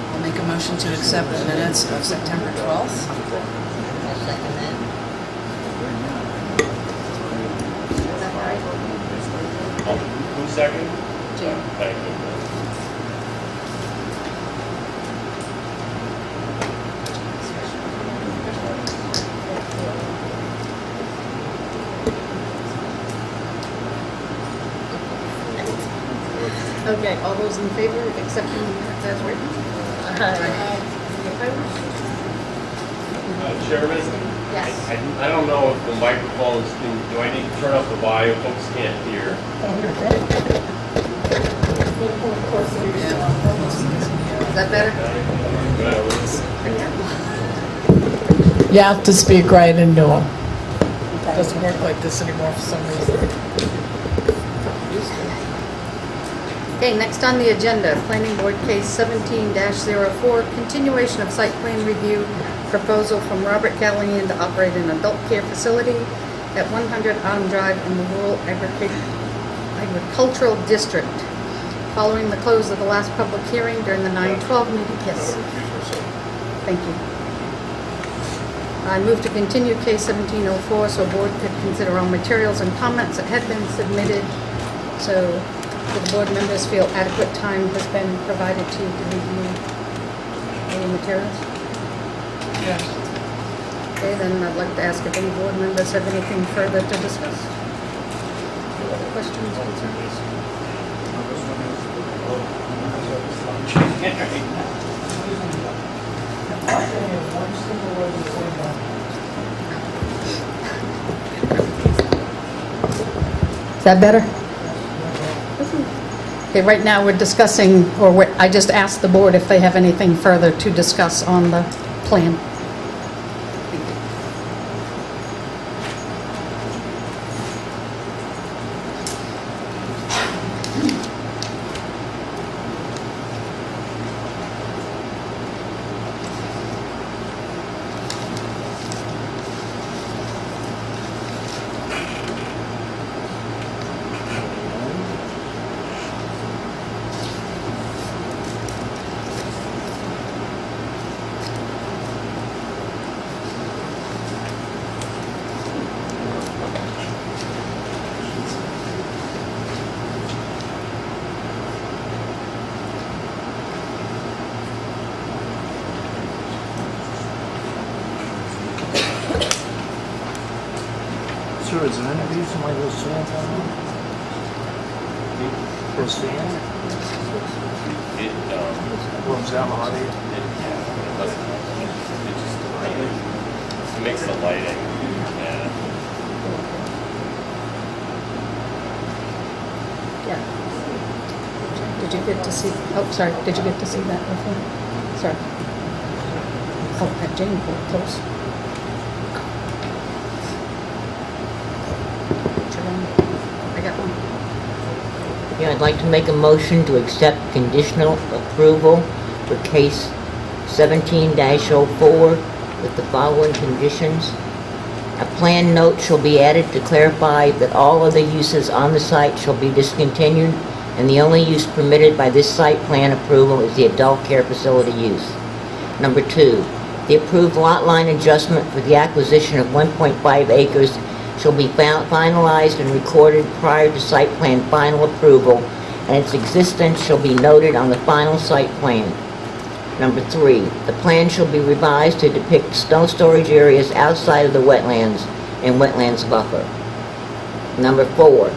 I'll make a motion to accept the minutes of September 12th. I'll second that. Who's second? Jane. Thank you. Okay, all those in favor of accepting the minutes as written? Any opposed? Chairman? Yes. I don't know if the microphones can, do I need to turn up the volume? Folks can't hear. Is that better? You have to speak right into them. It doesn't work like this anymore for some reason. Okay, next on the agenda, Planning Board Case 17-04, continuation of site plan review proposal from Robert Callahan to operate an adult care facility at 100 Autumn Drive in the Rural Agricultural District. Following the close of the last public hearing during the 9/12 meeting. Yes. Thank you. I move to continue case 1704 so board could consider all materials and comments that had been submitted. So the board members feel adequate time has been provided to you to review any materials? Yes. Okay, then I'd like to ask if any board members have anything further to discuss. Questions, concerns? Is that better? Okay, right now we're discussing, I just asked the board if they have anything further to discuss on the plan. Sir, is there any reason why those sands are on? Those sands? Warms down the hot air? It makes the lighting, yeah. Yeah. Did you get to see, oh, sorry, did you get to see that before? Sorry. Oh, at Jane pulled close. I got one. Yeah, I'd like to make a motion to accept conditional approval for case 17-04 with the following conditions. A plan note shall be added to clarify that all other uses on the site shall be discontinued and the only use permitted by this site plan approval is the adult care facility use. Number 2, The approved lot line adjustment for the acquisition of 1.5 acres shall be finalized and recorded prior to site plan final approval, and its existence shall be noted on the final site plan. Number 3, the plan shall be revised to depict snow storage areas outside of the wetlands and wetlands buffer. Number 4,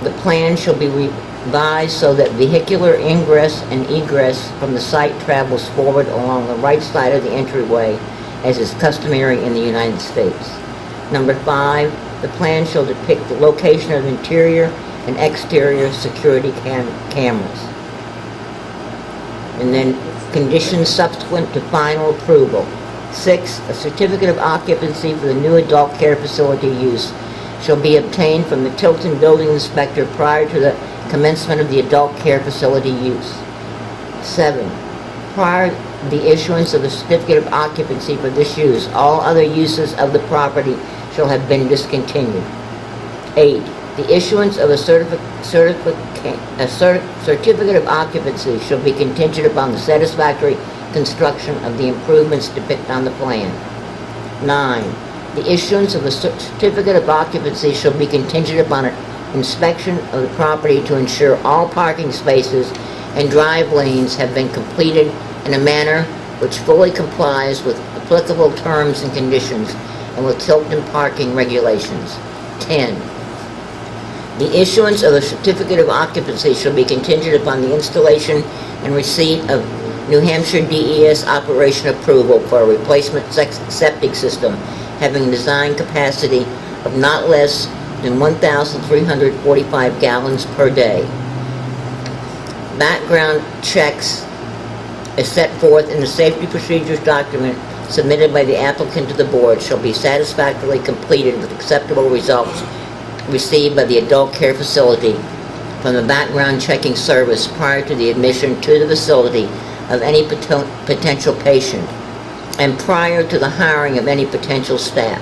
the plan shall be revised so that vehicular ingress and egress from the site travels forward along the right side of the entryway, as is customary in the United States. Number 5, the plan shall depict the location of interior and exterior security cameras. And then conditions subsequent to final approval. 6, a certificate of occupancy for the new adult care facility use shall be obtained from the Tilton building inspector prior to the commencement of the adult care facility use. 7, prior to the issuance of a certificate of occupancy for this use, all other uses of the property shall have been discontinued. 8, the issuance of a certificate of occupancy shall be contingent upon the satisfactory construction of the improvements depicted on the plan. 9, the issuance of a certificate of occupancy shall be contingent upon an inspection of the property to ensure all parking spaces and drive lanes have been completed in a manner which fully complies with applicable terms and conditions and with Tilton parking regulations. 10, the issuance of a certificate of occupancy shall be contingent upon the installation and receipt of New Hampshire DES operation approval for a replacement septic system having a design capacity of not less than 1,345 gallons per day. Background checks as set forth in the safety procedures document submitted by the applicant to the board shall be satisfactorily completed with acceptable results received by the adult care facility from the background checking service prior to the admission to the facility of any potential patient and prior to the hiring of any potential staff.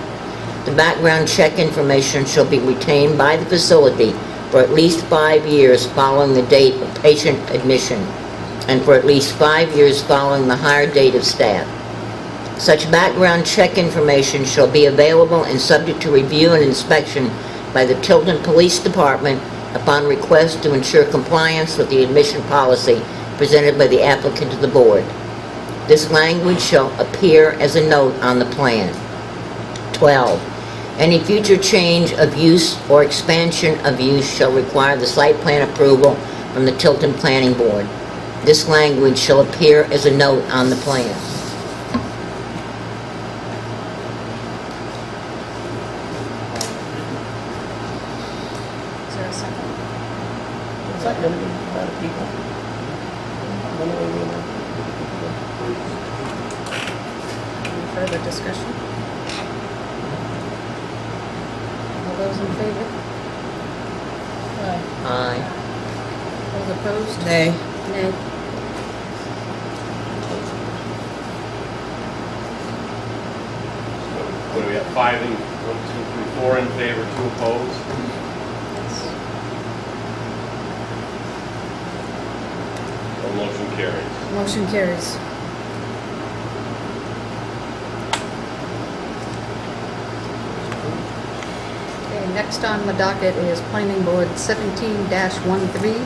The background check information shall be retained by the facility for at least 5 years following the date of patient admission and for at least 5 years following the hire date of staff. Such background check information shall be available and subject to review and inspection by the Tilton Police Department upon request to ensure compliance with the admission policy presented by the applicant to the board. This language shall appear as a note on the plan. 12. Any future change of use or expansion of use shall require the site plan approval from the Tilton Planning Board. This language shall appear as a note on the plan. Is there a second? It's not going to be a lot of people. Any further discussion? All those in favor? Aye. Those opposed? Nay. Nay. What do we have, 5 and 1, 2, 3, 4 in favor, 2 opposed? The motion carries. Motion carries. Okay, next on the docket is Planning Board 17-13,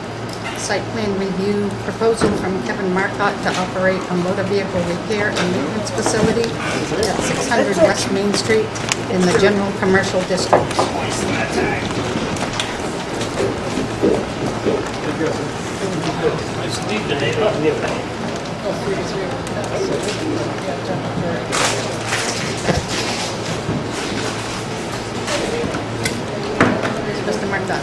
Site Plan Review Proposal from Kevin Marcotte to operate a motor vehicle repair and maintenance facility at 600 West Main Street in the General Commercial District. Mr. Marcotte.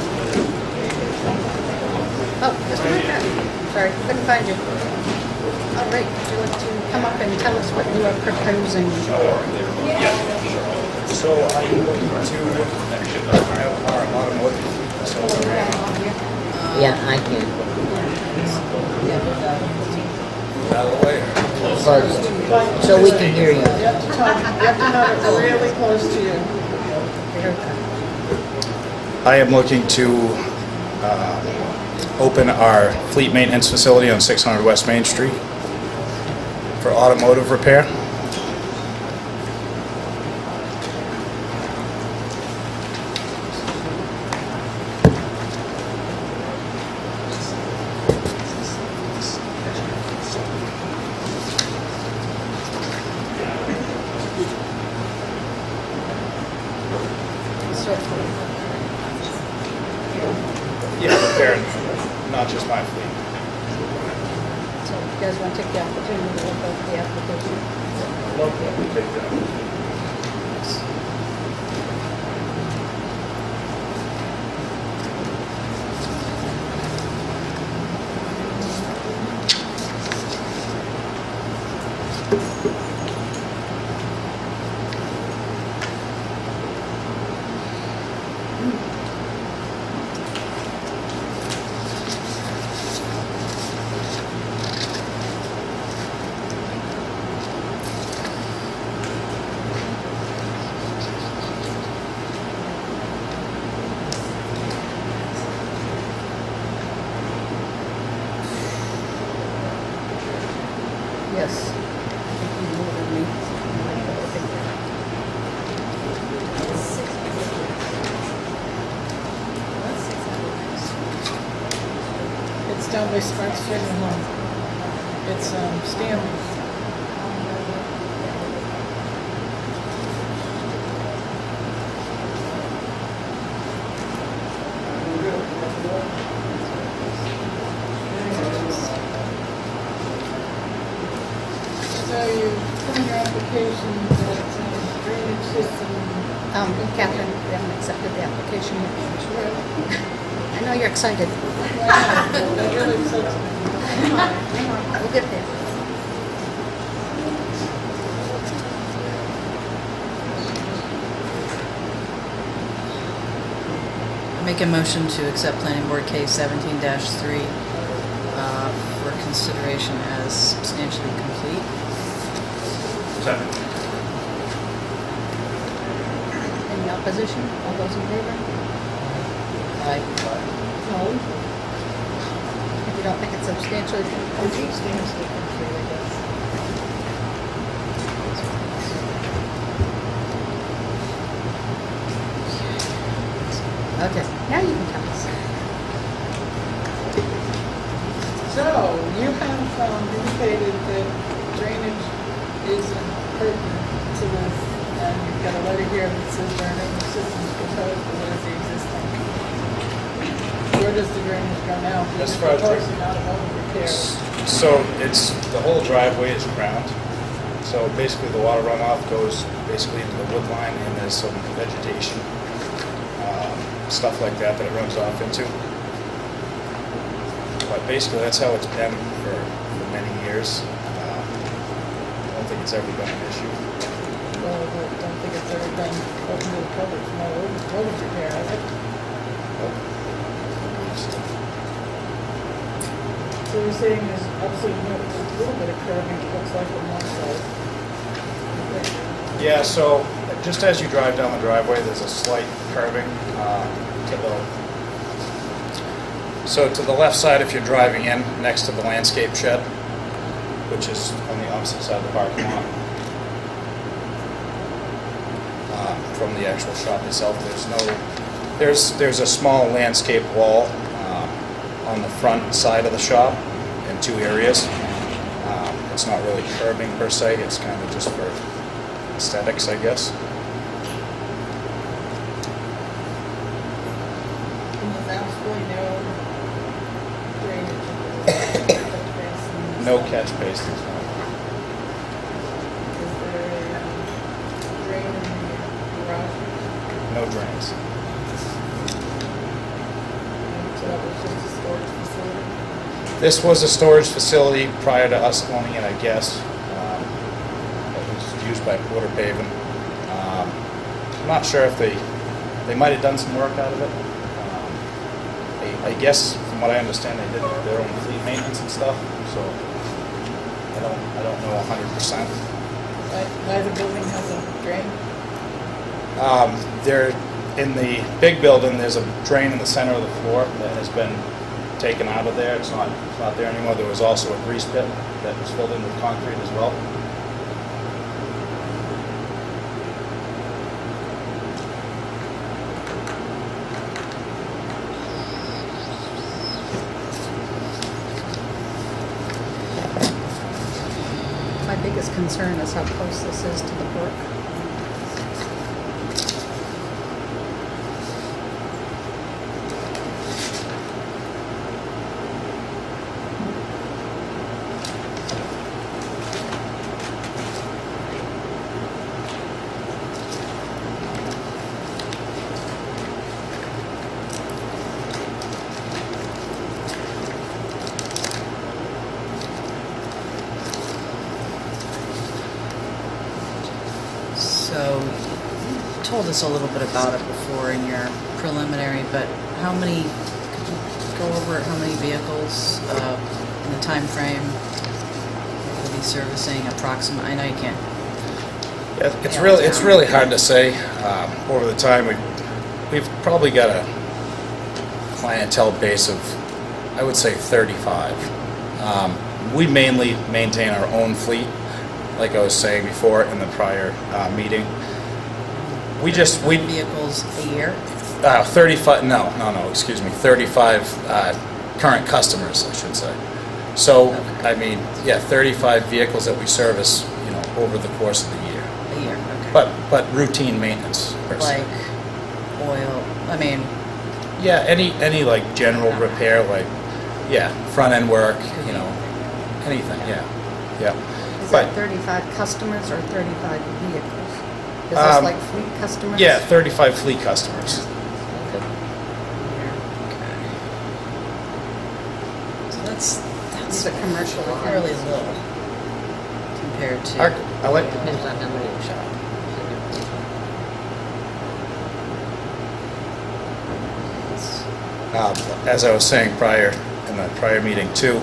Oh, Mr. Marcotte. Sorry, couldn't find you. All right, would you like to come up and tell us what you are proposing? So are you looking to have our automotive facility? Yeah, I can. Out of the way. Close. So we can hear you. You have to talk, you have to have it really close to you. I am looking to open our fleet maintenance facility on 600 West Main Street. for automotive repair. So, Yeah, repairing, not just my fleet. so you guys want to take the opportunity to look over the application? Love that, we take that. Yes. I think you more than me. It's down by Sparks Funeral Home. It's Stanley. So you put in your application that drainage system. Catherine, we haven't accepted the application yet. I know you're excited. That really excites me. We'll get there. Make a motion to accept Planning Board Case 17-3 for consideration as substantially complete. Second. Any opposition? All those in favor? Aye. No. If you don't think it's substantially complete? Substantially complete, I guess. Okay, now you can tell us. So, you have indicated that drainage isn't pertinent to this, and you've got a letter here that says there are no new systems proposed, but what is the existing? Where does the drainage go now? As far as proposing automotive repair. So it's, the whole driveway is ground. So basically the water runoff goes basically into the wood line, and there's some vegetation, stuff like that that it runs off into. But basically that's how it's been for many years. I don't think it's ever been an issue. Well, I don't think it's ever been open to the public for automotive repair, has it? So you're saying there's absolutely no, there's a little bit of curving, it looks like on one side. Yeah, so just as you drive down the driveway, there's a slight curving to the left side if you're driving in next to the landscape shed, which is on the opposite side of the parking lot. From the actual shop itself, there's a small landscape wall on the front side of the shop in two areas. It's not really curbing per se, it's kind of just for aesthetics, I guess. And there's absolutely no drainage. No catch basins. Is there a drain in the garage? No drains. So that was just a storage facility? This was a storage facility prior to us owning it, I guess. It was used by Porter Paving. I'm not sure if they might have done some work out of it. I guess, from what I understand, they did their own fleet maintenance and stuff. So I don't know 100%. Neither building has a drain? There, in the big building, there's a drain in the center of the floor that has been taken out of there. It's not there anymore. There was also a grease pit that was filled in with concrete as well. My biggest concern is how close this is to the brook. So, you told us a little bit about it before in your preliminary, but how many, could you go over how many vehicles in the time frame will be servicing approximate? I know you can't. Yeah, it's really hard to say. Over the time, we've probably got a clientele base of, I would say, 35. We mainly maintain our own fleet, like I was saying before in the prior meeting. We Vehicles a year? 35. No. Excuse me. 35 current customers, I should say. So, I mean, yeah, 35 vehicles that we service, over the course of the year. A year, okay. But routine maintenance, per se. Like oil, I mean, Yeah, any like general repair, like front end work, anything. Yeah. Is But- that 35 customers or 35 vehicles? Is this like fleet customers? Yeah, 35 fleet customers. so that's These are commercial fairly accounts. little compared to. I like. Depends on how many shop. As I was saying in the prior meeting too,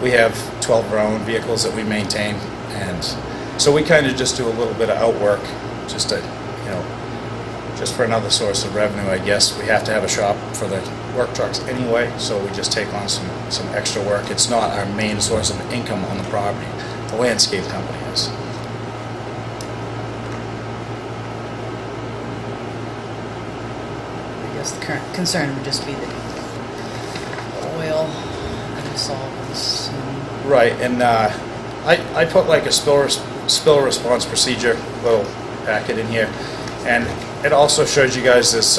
we have 12 of our own vehicles that we maintain, and so we kind of just do a little bit of outwork, just for another source of revenue, I guess. We have to have a shop for the work trucks anyway, so we just take on some extra work. It's not our main source of income on the property. The landscape company is. I guess the current concern would just be the oil and solvents. Right, and I put like a spill response procedure little packet in here, and it also shows you guys this.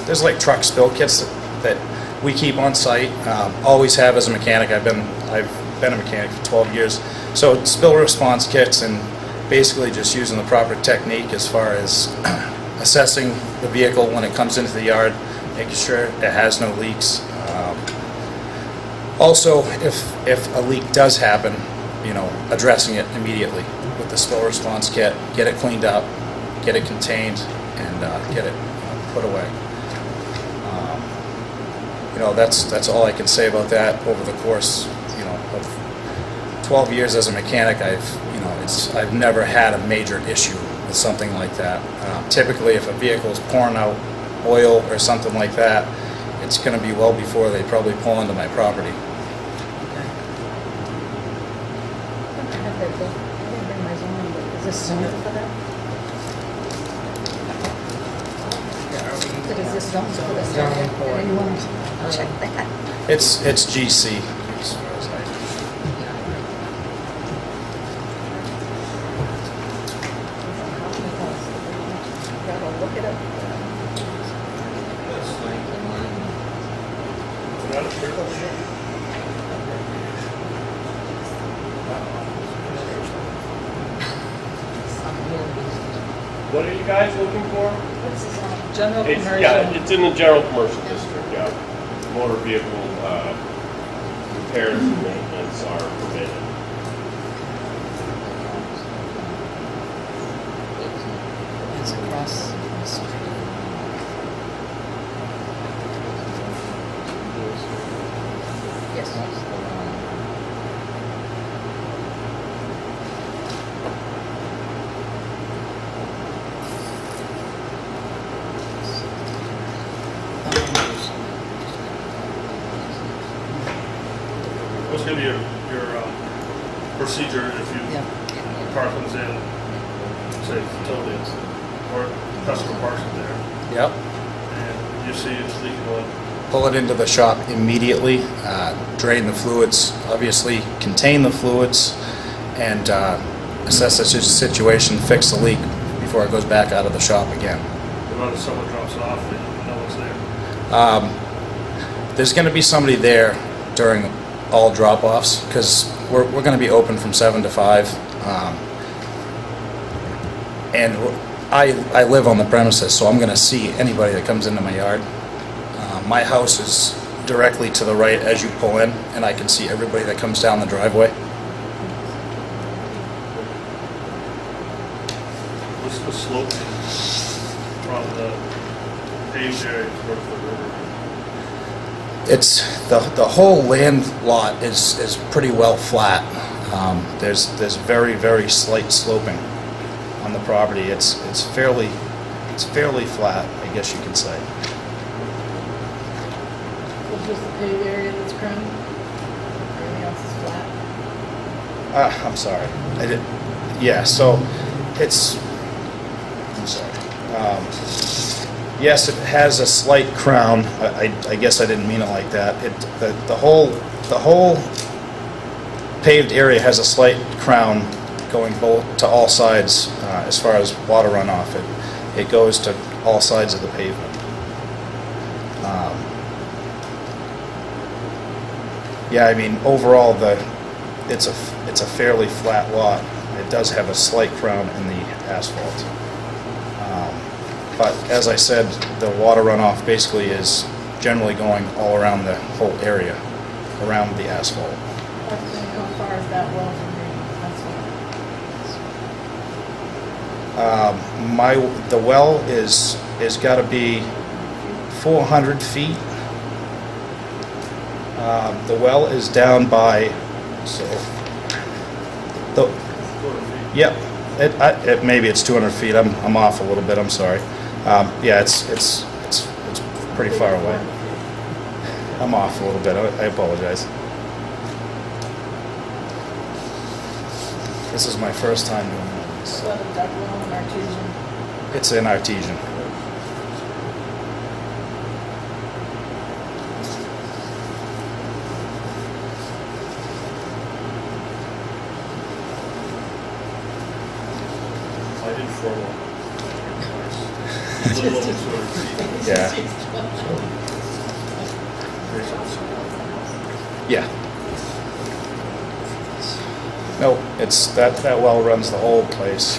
There's like truck spill kits that we keep on site. Always have as a mechanic. I've been a mechanic for 12 years. So spill response kits, and basically just using the proper technique as far as assessing the vehicle when it comes into the yard, making sure it has no leaks. Also, if a leak does happen, addressing it immediately with the spill response kit, get it cleaned up, get it contained, and get it put away. That's all I can say about that. Over the course, of 12 years as a mechanic, I've never had a major issue with something like that. Typically, if a vehicle is pouring out oil or something like that, it's going to be well before they probably pull onto my property. I didn't bring my zoning book. Is this zoned for that? Is this zoned for this area? Anyone check that? It's GC. As far as I Gotta look it up. What are you guys looking for? General It's, commercial. yeah, it's in the general commercial district, yeah. Motor vehicle, repairs and maintenance are permitted. It's across the street. what's gonna be your procedure if you, Yeah. a car comes in, say it's totally, or customer parks it there, Yep. and you see it's leaking oil, Pull it into the shop immediately, drain the fluids, obviously contain the fluids, and assess the situation, fix the leak before it goes back out of the shop again. what about if someone drops off and no one's there? There's going to be somebody there during all drop-offs, because we're going to be open from 7 to 5. And I live on the premises, so I'm going to see anybody that comes into my yard. My house is directly to the right as you pull in, and I can see everybody that comes down the driveway. What's the slope from the paved area towards the river? It's the whole land lot is pretty well flat. There's very, very slight sloping on the property. It's fairly flat, I guess you could say. So just the paved area that's crowned? Everything else is flat? I'm sorry. I did. Yeah. So it's. I'm sorry. Yes, it has a slight crown. I guess I didn't mean it like that. The whole paved area has a slight crown going both to all sides as far as water runoff. It goes to all sides of the pavement. Yeah, I mean overall it's a fairly flat lot. It does have a slight crown in the asphalt. But as I said, the water runoff basically is generally going all around the whole area, around the asphalt. Approximately how far is that well from The well is got to be 400 feet. The well is down by, so, yep, maybe it's 200 feet. I'm off a little bit. I'm sorry. Yeah, it's pretty far away. I'm off a little bit. I apologize. This is my first time doing that. Is that a duck well, an artesian? It's an artesian. I did 4-1. A little over 200 feet. Yeah. Yeah. No, it's that well runs the whole place.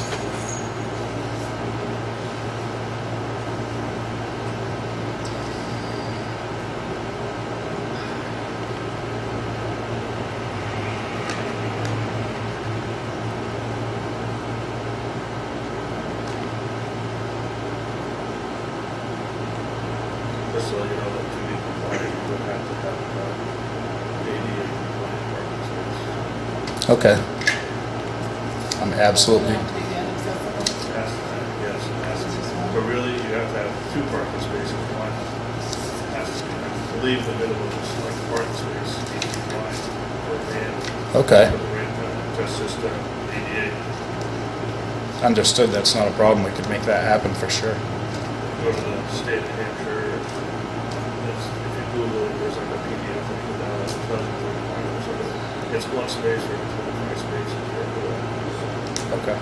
Just so you know that to be compliant, you would have to have ADA compliant parking space. Okay. I'm absolutely. Have to be again acceptable? Yes, it has to be. But really, you have to have 2 parking spaces. One has to be, I believe the minimum is like parking space, 8 feet wide per van. Okay. For the ramp, that's just ADA. Understood. That's not a problem. We could make that happen for sure. Go to the state of Hampshire. If you Google it, there's like a PDF that you can download that tells you the requirements of it. It's 1 space for 25 spaces. Okay.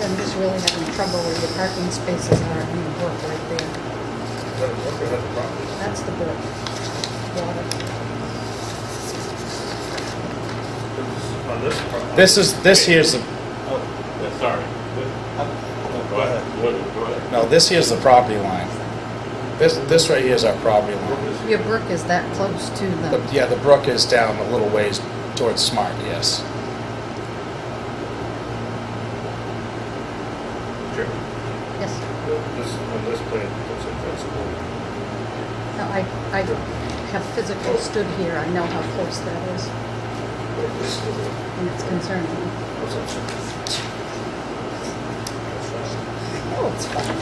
I'm just really having trouble where your parking spaces are in the brook right there. Is that a brook or is that the property? That's the brook. Water. On this property. This here's the Sorry. Go ahead. Go ahead. no. This here's the property line. This right here is our property line. Your brook is that close to the, Yeah, the brook is down a little ways towards Smart. Yes. Sure. yes. On this plan, it's invincible. No, I have physically stood here. I know how close that is, and it's concerning me. Oh, it's fine.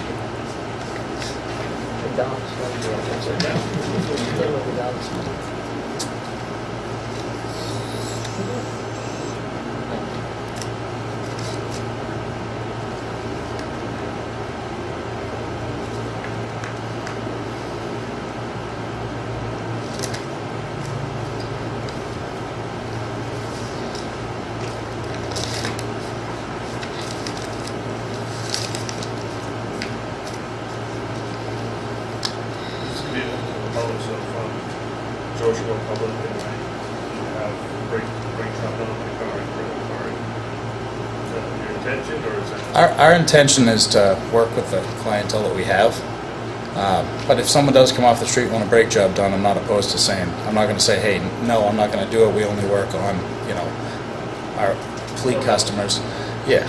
the dogs. Play with the dogs. So from Joshua Public, you have bring something on the car and bring a car. Is that your intention, or is that? Our intention is to work with the clientele that we have. But if someone does come off the street and want a brake job done, I'm not opposed to saying, I'm not going to say, hey, no, I'm not going to do it. We only work on, you know, our fleet customers. Yeah.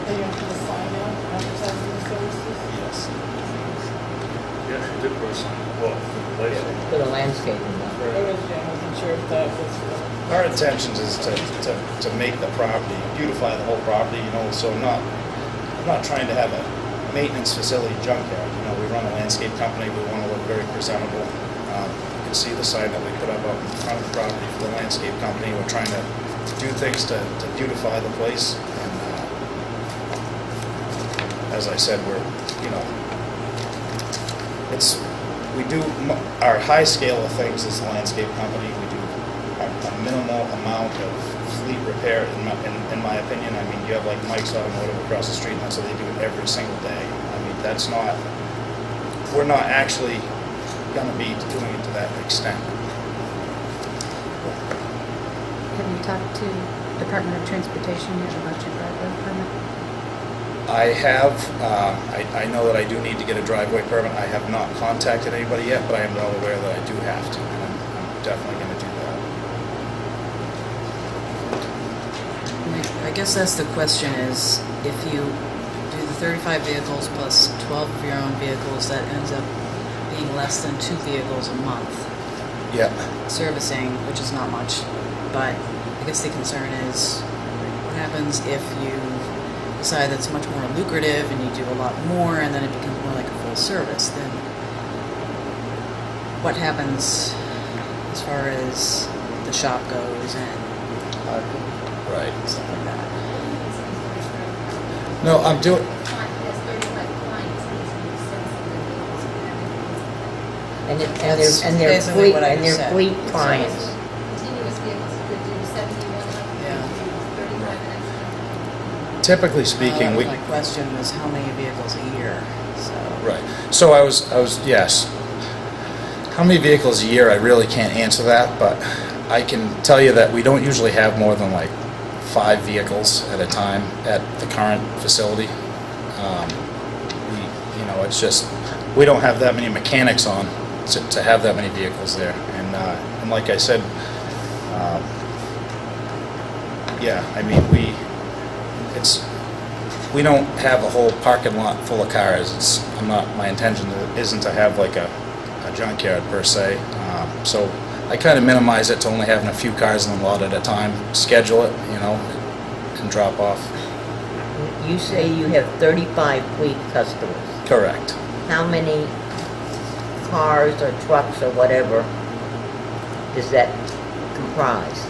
Are you going to put a sign out advertising the services? Yes. Yeah, she did put a sign, well, for the place. For the landscaping. I wasn't sure if that was. Our intentions is to make the property, beautify the whole property, you know, so I'm not trying to have a maintenance facility junkyard. You know, we run a landscape company, we want to look very presentable. You can see the sign that we put up out in front of the property for the landscape company. We're trying to do things to beautify the place. And as I said, we're, you know, we do, our high scale of things as a landscape company. We do a minimal amount of fleet repair, in my opinion. I mean, you have like Mike's Automotive across the street, and that's what they do it every single day. I mean, we're not actually going to be doing it to that extent. Have you talked to Department of Transportation yet about your driveway permit? I have, I know that I do need to get a driveway permit. I have not contacted anybody yet, but I am well aware that I do have to, and I'm definitely going to do that. I guess that's the question is, if you do the 35 vehicles plus 12 of your own vehicles, that ends up being less than 2 vehicles a month Yeah. servicing, which is not much. But I guess the concern is, what happens if you decide that's much more lucrative and you do a lot more and then it becomes more like a full service? Then what happens as far as the shop goes and Right. stuff like that? No, I'm doing, And That's they're basically fleet, what I and they're said. fleet clients. Continuous vehicles could do 71, Yeah. could do 35 extra. typically speaking, we, My question was how many vehicles a year, so. right. So I was, yes. How many vehicles a year, I really can't answer that, but I can tell you that we don't usually have more than like 5 vehicles at a time at the current facility. You know, it's just, we don't have that many mechanics on to have that many vehicles there. And like I said, yeah, I mean, we don't have a whole parking lot full of cars. My intention isn't to have like a junkyard per se. So I kind of minimize it to only having a few cars in the lot at a time, schedule it, you know, and drop off. You say you have 35 fleet customers. Correct. How many cars or trucks or whatever does that comprise?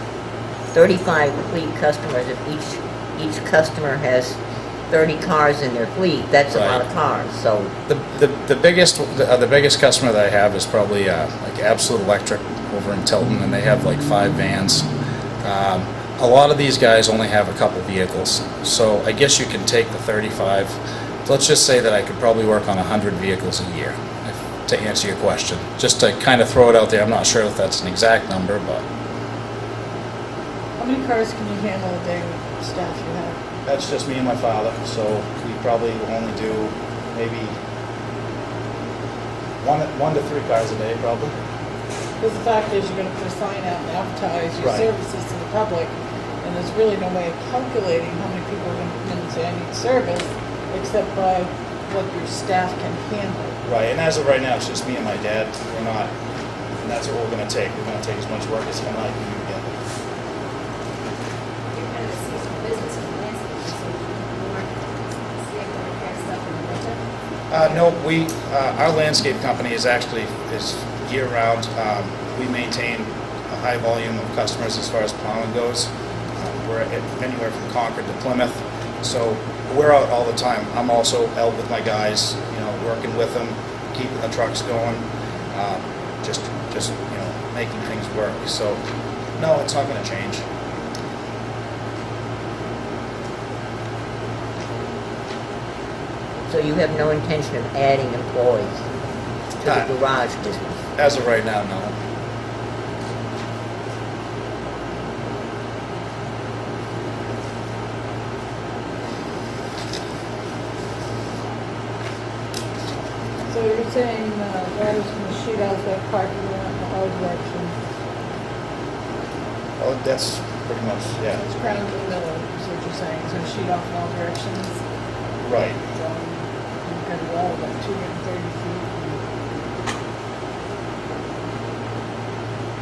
35 fleet customers, if each customer has 30 cars in their fleet, that's a lot of cars, so. The biggest customer that I have is probably like Absolute Electric over in Tilton, and they have like 5 vans. A lot of these guys only have a couple vehicles, so I guess you can take the 35. Let's just say that I could probably work on 100 vehicles a year, to answer your question. Just to kind of throw it out there, I'm not sure if that's an exact number, but How many cars can you handle a day with the staff you have? that's just me and my father, so we probably will only do maybe 1 to 3 cars a day, probably. Because the fact is, you're gonna put a sign out and advertise your Right. services to the public, and there's really no way of calculating how many people are gonna come in and say, I need service, except by what your staff can handle. Right, and as of right now, it's just me and my dad. We're not, and that's what we're going to take. We're going to take as much work as him and I can do together. You're kind of a seasonal business in the landscape, so you want to see if they repair stuff in the winter. No, our landscape company is year-round. We maintain a high volume of customers as far as plowing goes. We're anywhere from Concord to Plymouth, so we're out all the time. I'm also out with my guys, working with them, keeping the trucks going, just making things work. So, no, it's not going to change. So you have no intention of adding employees to the garage business? As of right now, no. So you're saying water's gonna shoot out that parking lot in all directions? Well, that's pretty much, yeah. It's ground in the middle, is what you're saying, it's gonna shoot off in all directions? Right. So you've got a well about 230 feet.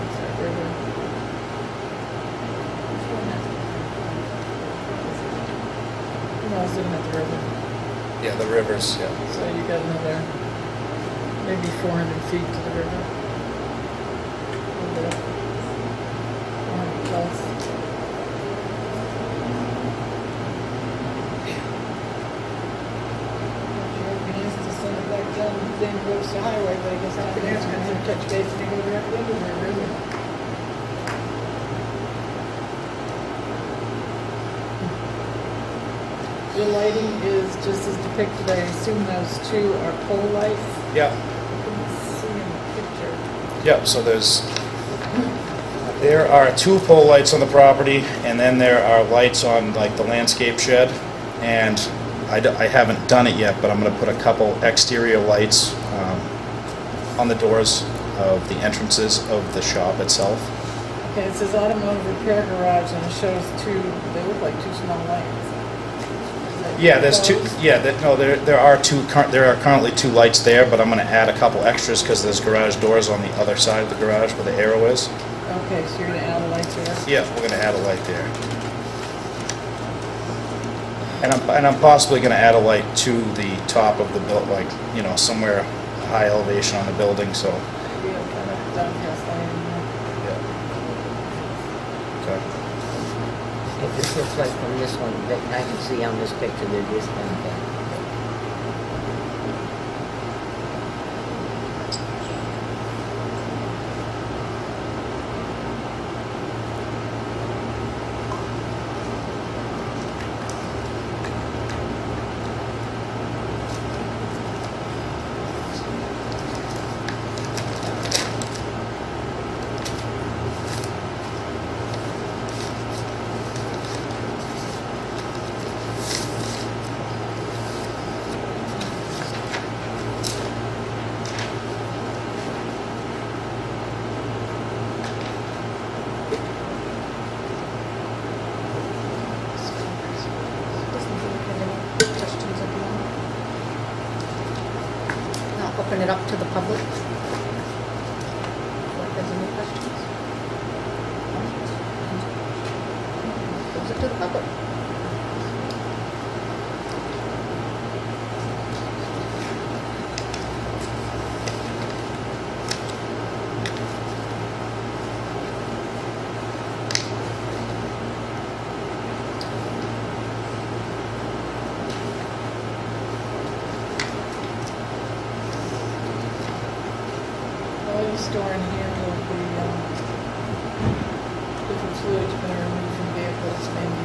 It's that river. No, I was looking at the river. Yeah, the rivers, yeah. So you got another maybe 400 feet to the river. A little bit up. 400 plus. To send it back down, then goes to highway, but I guess after that's gonna touch base and go directly into the river. The lighting is just as depicted, I assume those two are pole lights? Yeah. I couldn't see in the picture. Yep, so there are 2 pole lights on the property, and then there are lights on like the landscape shed, and I haven't done it yet, but I'm going to put a couple exterior lights on the doors of the entrances of the shop itself. Okay, it says automotive repair garage, and it shows two, they look like two small lights. Yeah, there's 2. Yeah, there are currently 2 lights there, but I'm going to add a couple extras because there's garage doors on the other side of the garage where the arrow is. Okay, so you're gonna add a light there? Yeah, we're going to add a light there. And I'm possibly going to add a light to the top of the like somewhere high elevation on the building. So. Maybe a kind of downcast light in there. Yeah. Okay. It just looks like from this one, that I can see on this picture, there is one thing. Questions at the moment? I'll open it up to the public. If there's any questions? Close it to the public. All you store in here will be different fluids you're gonna remove from vehicles, maybe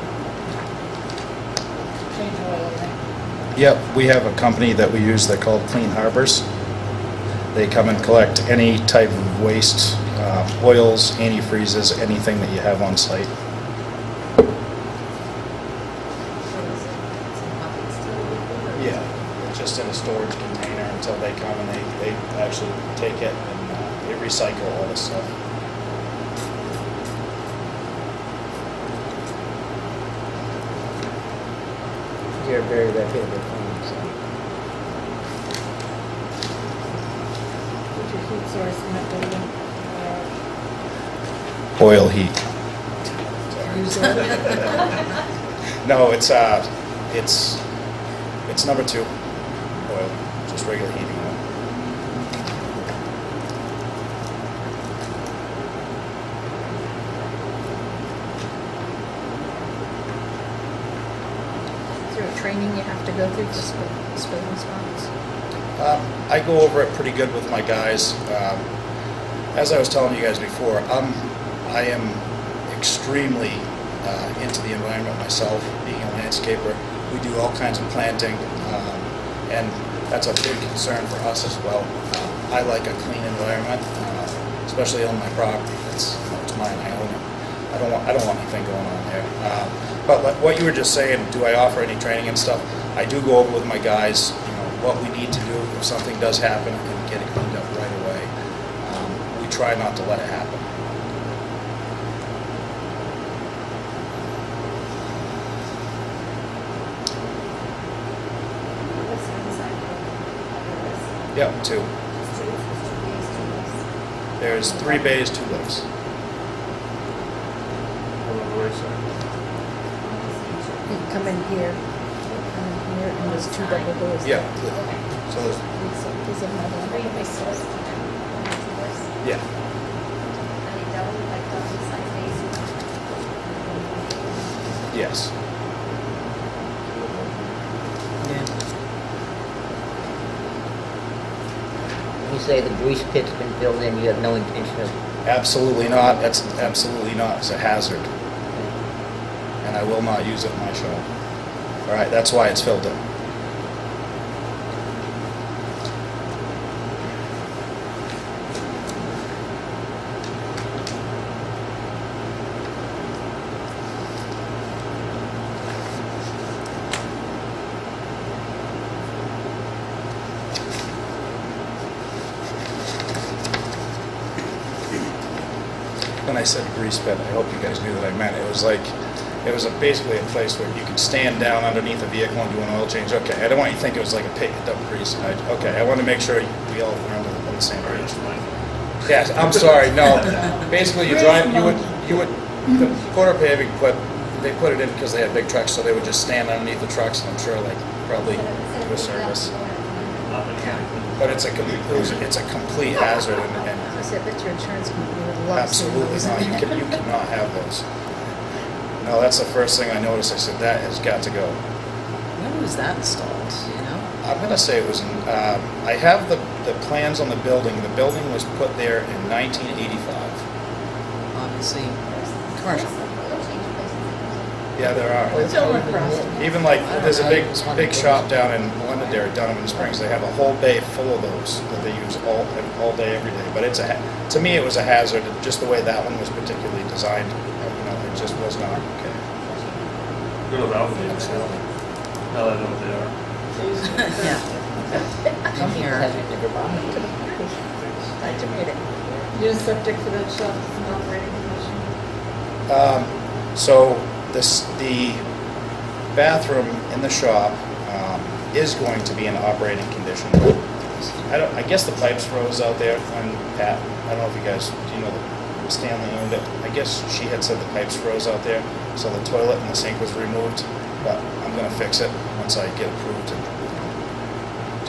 change oil, right? Yep, we have a company that we use. They're called Clean Harbors. They come and collect any type of waste, oils, antifreezes, anything that you have on site. Yeah, it's just in a storage container until they come and they actually take it and they recycle all this stuff. You're a very reputable firm, so. What's your heat source in that building? Oil heat. Use oil? No, it's number 2 oil. So just regular heating oil. Is there a training you have to go through for spill response? I go over it pretty good with my guys. As I was telling you guys before, I am extremely into the environment myself, being a landscaper. We do all kinds of planting, and that's a big concern for us as well. I like a clean environment, especially on my property. It's mine. I own it. I don't want anything going on there. But like what you were just saying, do I offer any training and stuff? I do go over with my guys, what we need to do if something does happen and get it cleaned up right away. We try not to let it happen. Yep, 2. There's 3 bays, 2 lifts. On the right side. You can come in here, and there's 2 double doors. Yeah. So there's, There's another one. Three big doors, two doors. yeah. Are they double, like double size bays? Yes. Yeah. You say the grease pit's been filled in, you have no intention of... Absolutely not. That's absolutely not. It's a hazard. And I will not use it in my shop. All right, that's why it's filled in. When I said grease pit, I hope you guys knew that I meant it was basically a place where you could stand down underneath a vehicle and do an oil change. Okay, I don't want you to think it was like a pit you dump grease. Okay, I want to make sure we all are on the same page. Yes, I'm sorry. No, basically the quarter paving they put it in because they had big trucks, so they would just stand underneath the trucks, and I'm sure probably do a service. Not mechanically. But it's a complete hazard, and I said, bet your insurance company would love to. absolutely not. You cannot have those. No, that's the first thing I noticed. I said that has got to go. When was that installed, do you know? I'm gonna say it was in. I have the plans on the building. The building was put there in 1985. Obviously, commercial. Yeah, there are. It's all across. Even like there's a big shop down in Londonderry, Donovan Springs. They have a whole bay full of those that they use all day, every day. But to me, it was a hazard. Just the way that one was particularly designed, it just was not okay. Go to Valve Games now. Now that I know what they are. Yeah. Some people Here. haven't never bought it. Glad you made it. Your septic for that shop is an operating condition. So the bathroom in the shop is going to be in operating condition. I guess the pipes froze out there when Pat. I don't know if you guys do you know that Stanley owned it. I guess she had said the pipes froze out there, so the toilet and the sink was removed. But I'm gonna fix it once I get approved to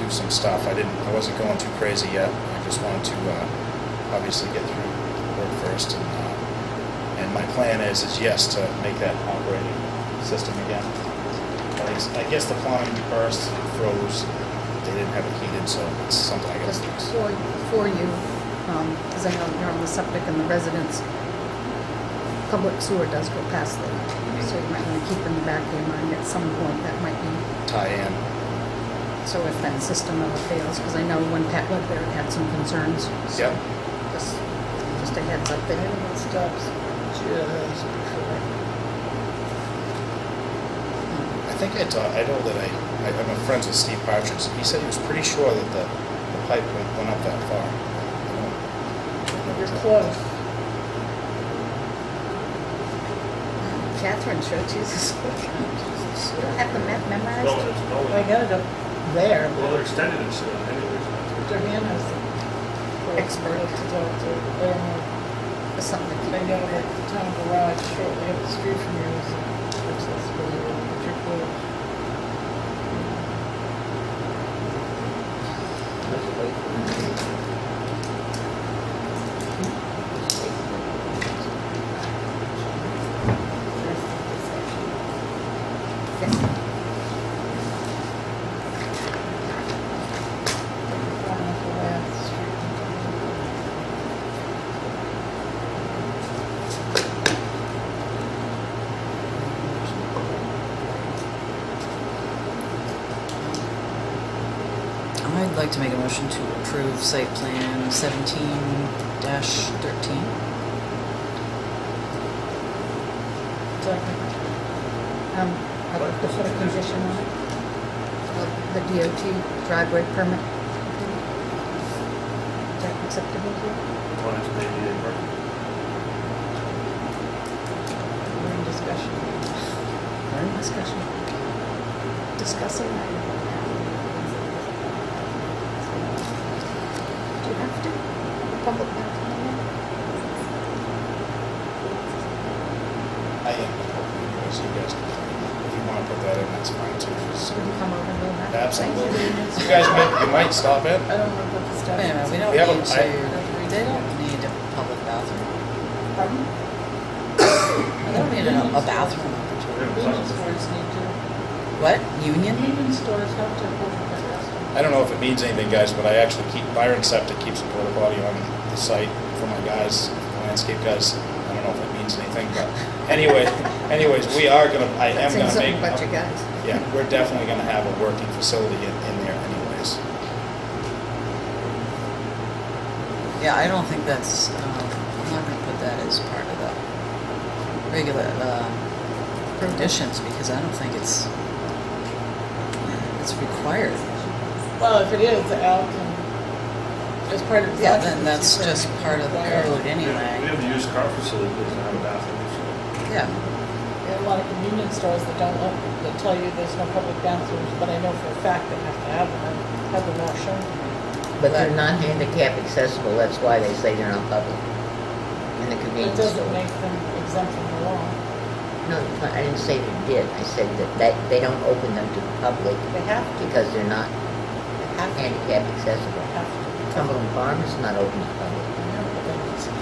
do some stuff. I wasn't going too crazy yet. I just wanted to obviously get through work first, and my plan is yes to make that operating system again. But I guess the plumbing burst, froze. They didn't have it heated, so it's something I Just gotta fix. for you, because I know you're on the septic and the residents, public sewer does go past there. So you might want to keep in the back of your mind at some point that might be, Tie in. so if that system ever fails, because I know when Pat lived there, it had some concerns. So Yep. Just a heads up there. Anyone stops just before. I think I know that I'm friends with Steve Partridge. He said he was pretty sure that the pipe went up that far. You're close. Catherine showed Jesus. You don't have the map memorized? No, I got it up there, well, but they're extended it anyways. Johanna's the Expert. to talk to. I don't know. It's something to I keep. know that the town garage shortly up the street from you is accessible, but you're close. I'd like to make a motion to approve site plan 17-13. I'd like to put a condition on it, of the DOT driveway permit. Is that acceptable to you? Compliance with ADA parking. We're in discussion. We're in discussion. Discussing. Do you have to? Public bathroom? I am. So you guys, if you want to put that in, that's fine too. So we can come over and do that? Absolutely. You guys might stop in. I don't know what the stuff Wait a minute, we is. don't We have a- need to, they don't need a public bathroom. Pardon? They don't need a bathroom. Union stores need to. What? Union? Union stores have to have a bathroom. I don't know if it means anything, guys, but I actually keep, Byron Septic keeps a porta potty on the site for my guys, landscape guys. I don't know if it means anything, but anyways, we are gonna, I am Saying gonna something make, about you guys. yeah, we're definitely gonna have a working facility in there anyways. Yeah, I don't think that's, I'm not gonna put that as part of the regular, conditions, because I don't think it's required. Well, if it is, Al can, as part of the. Yeah, then that's just part of the code We anyway. have the used car facility that doesn't have a bathroom, so. Yeah, There are a lot of convenience stores that don't let, that tell you there's no public bathrooms, but I know for a fact they have to have them, have them all shown. But they're non-handicap accessible, that's why they say they're not public. In the It convenience doesn't store. make them exempt from the law. No, I didn't say they did. I said that they don't open them to the public They have to, because they're not they have to, handicap accessible. they have to. Cumberland Farm is not open to the public.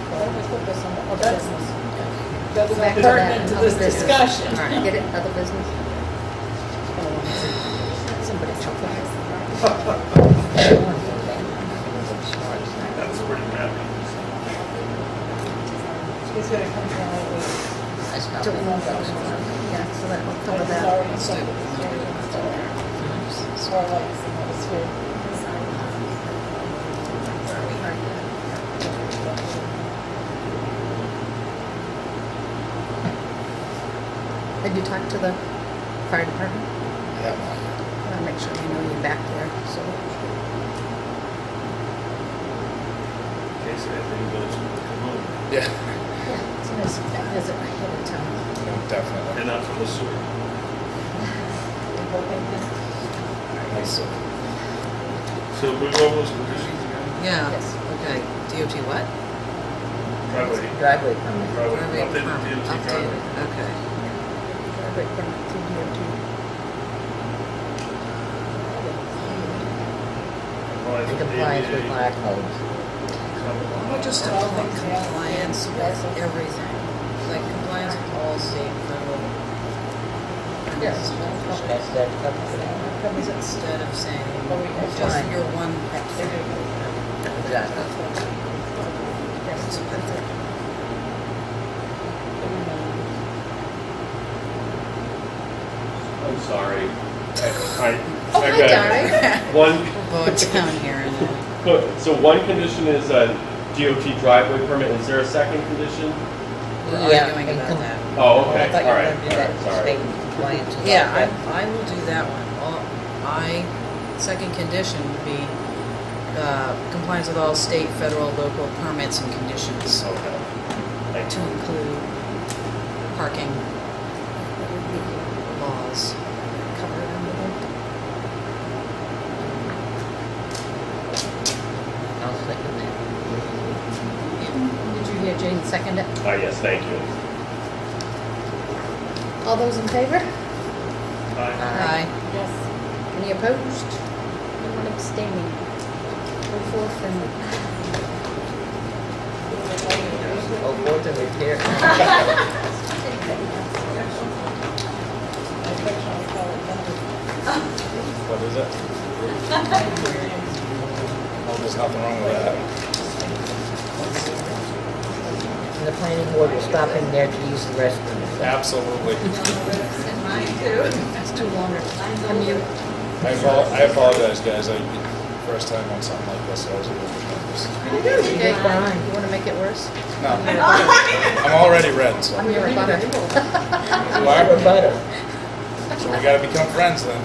Why don't we put this on the other business? That's Go not back to that pertinent in to other this business. discussion. All right. Get it, other business? Somebody chuckle. That was pretty crappy. He's gonna come down with, That's not. Tilton Planning. Yeah, so that will cover it's that. already something that's very installed. So I like some of this here. Had you talked to the fire department? Yeah. I wanna make sure you know you're back there, so. In case anything goes, come home. Yeah, Yeah, it's a nice visit ahead of time. definitely. And not from the sewer. Nice. So can we go over those conditions again? yeah, Yes. okay. DOT what? Driveway. Driveway permit. Driveway, Driveway updated permit, DOT driveway. updated, okay. Driveway permit to DOT. In compliance with ADA. our codes. Or just Well, like yeah. compliance with everything, like compliance with all state and federal. Yes. That's covered for that. Covers it. Instead of saying But we have just fine. your one. They do. Exactly. It's perfect. I'm sorry. Oh, hi, darling. One, We'll go down here and then. so one condition is a DOT driveway permit. Is there a second condition? We're Yeah, arguing and about that. Oh, I okay, thought you all were right, gonna do that sorry. state compliance with all Yeah, that. I will do that one. Second condition would be compliance with all state, federal, local permits and conditions Okay. Thank to you. include parking laws. Cover it under there. I'll second that. Did you hear Jane second it? Yes, thank you. All those in favor? Aye. Aye. Yes. Any opposed? Anyone abstaining? Go forth and Oh, both of it here. I touched on nothing wrong with that. And the planning board will stop in there to use the restroom. Absolutely. That's too long. Commute. I apologize, guys. First time on something like this, I was a little nervous. Okay, you want to make it worse? No, I'm already red, so. I'm your butter. You are? Butter. So we gotta become friends then.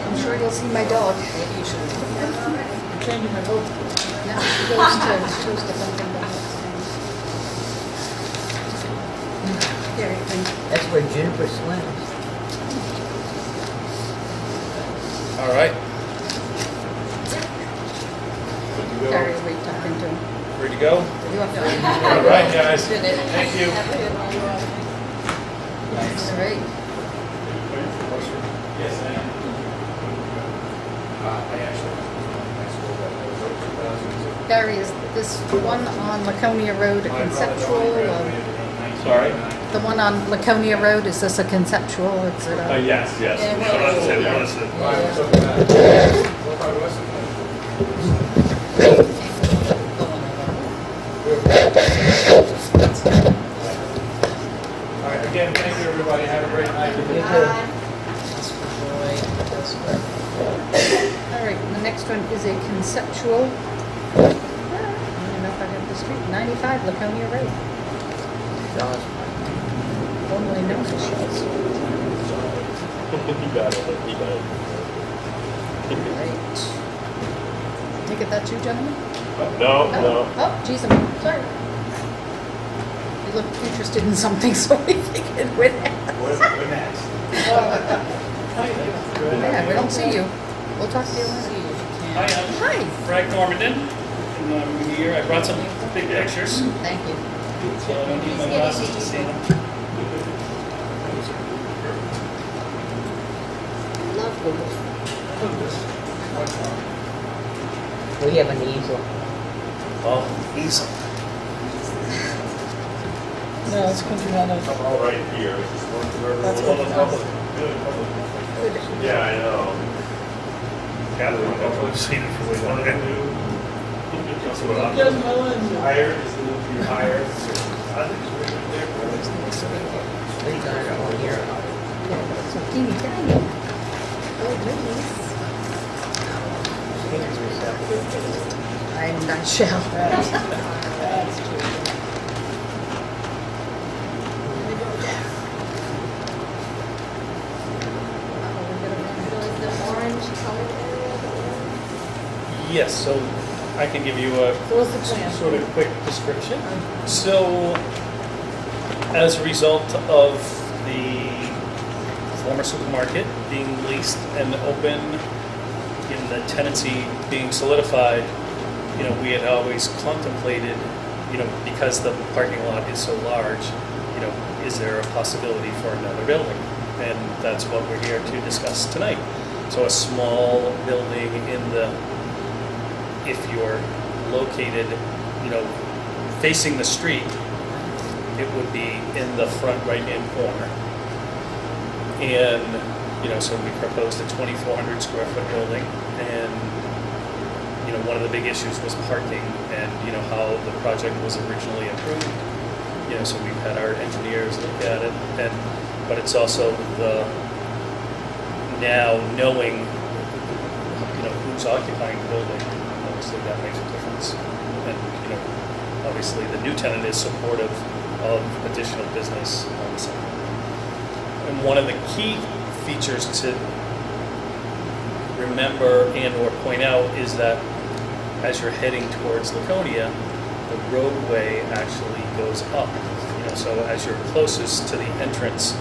I'm sure you'll see my dog. I'm changing my vote. Yeah, she goes to something that Gary, thank you. That's where Juniper swims. All right. Gary, we talked into him. Ready to go? You have to. All right, guys. Thank you. All right. Yes, I am. I actually. Gary, is this one on Laconia Road a conceptual? Sorry? The one on Laconia Road, is this a conceptual? Is it a? Yes, yes. All right, again, thank you, everybody. Have a great night. That's for Joy, that's for- All right, and the next one is a conceptual. I don't even know if I have the street, 95 Laconia Road, formerly known as Shaw's. You got it, you got it. Right. Take it that you, gentlemen? No, no. Oh, geez, I'm sorry. You look interested in something, so we figured we'd ask. We're next. Yeah, we don't see you. We'll talk to you See later. if you Hi, can. I'm Hi, Frank Normandin, and I'm here. I brought some big pictures, thank you. so I don't need my glasses to see them. Love Google. We have an easel. Oh, easel. No, it's country on it. I'm all right here. That's what it's called. Yeah, I know. Catherine, I've seen it for way longer. That's what I'm. Just Melinda. Higher, is it if you higher? I think it's way up there. They got it all here. Yeah, so teeny tiny. Oh, goodness. I'm not shall. That's true. So is the orange colored area the Yes, so I can give you a So what's the plan? sort of quick description. So, as a result of the former supermarket being leased and open, and the tenancy being solidified, you know, we had always contemplated, you know, because the parking lot is so large, you know, is there a possibility for another building? And that's what we're here to discuss tonight. So a small building in the, if you're located, you know, facing the street, it would be in the front right-hand corner. And, you know, so we proposed a 2,400 square foot building, and, you know, one of the big issues was parking and, you know, how the project was originally approved. You know, so we've had our engineers look at it, and, but it's also the, now knowing, you know, who's occupying the building, obviously that makes a difference. And, you know, obviously the new tenant is supportive of additional business on the site. And one of the key features to remember and or point out is that as you're heading towards Laconia, the roadway actually goes up. You know, so as you're closest to the entrance,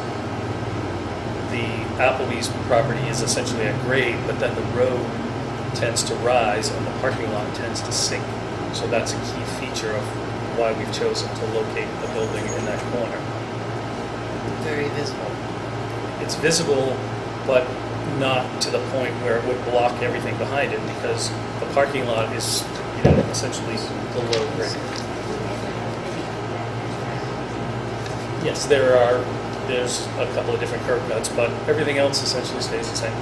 the Applebee's property is essentially at grade, but then the road tends to rise and the parking lot tends to sink. So that's a key feature of why we've chosen to locate the building in that corner. Very visible. It's visible, but not to the point where it would block everything behind it, because the parking lot is, you know, essentially below grade. Yes, there's a couple of different curb cuts, but everything else essentially stays the same.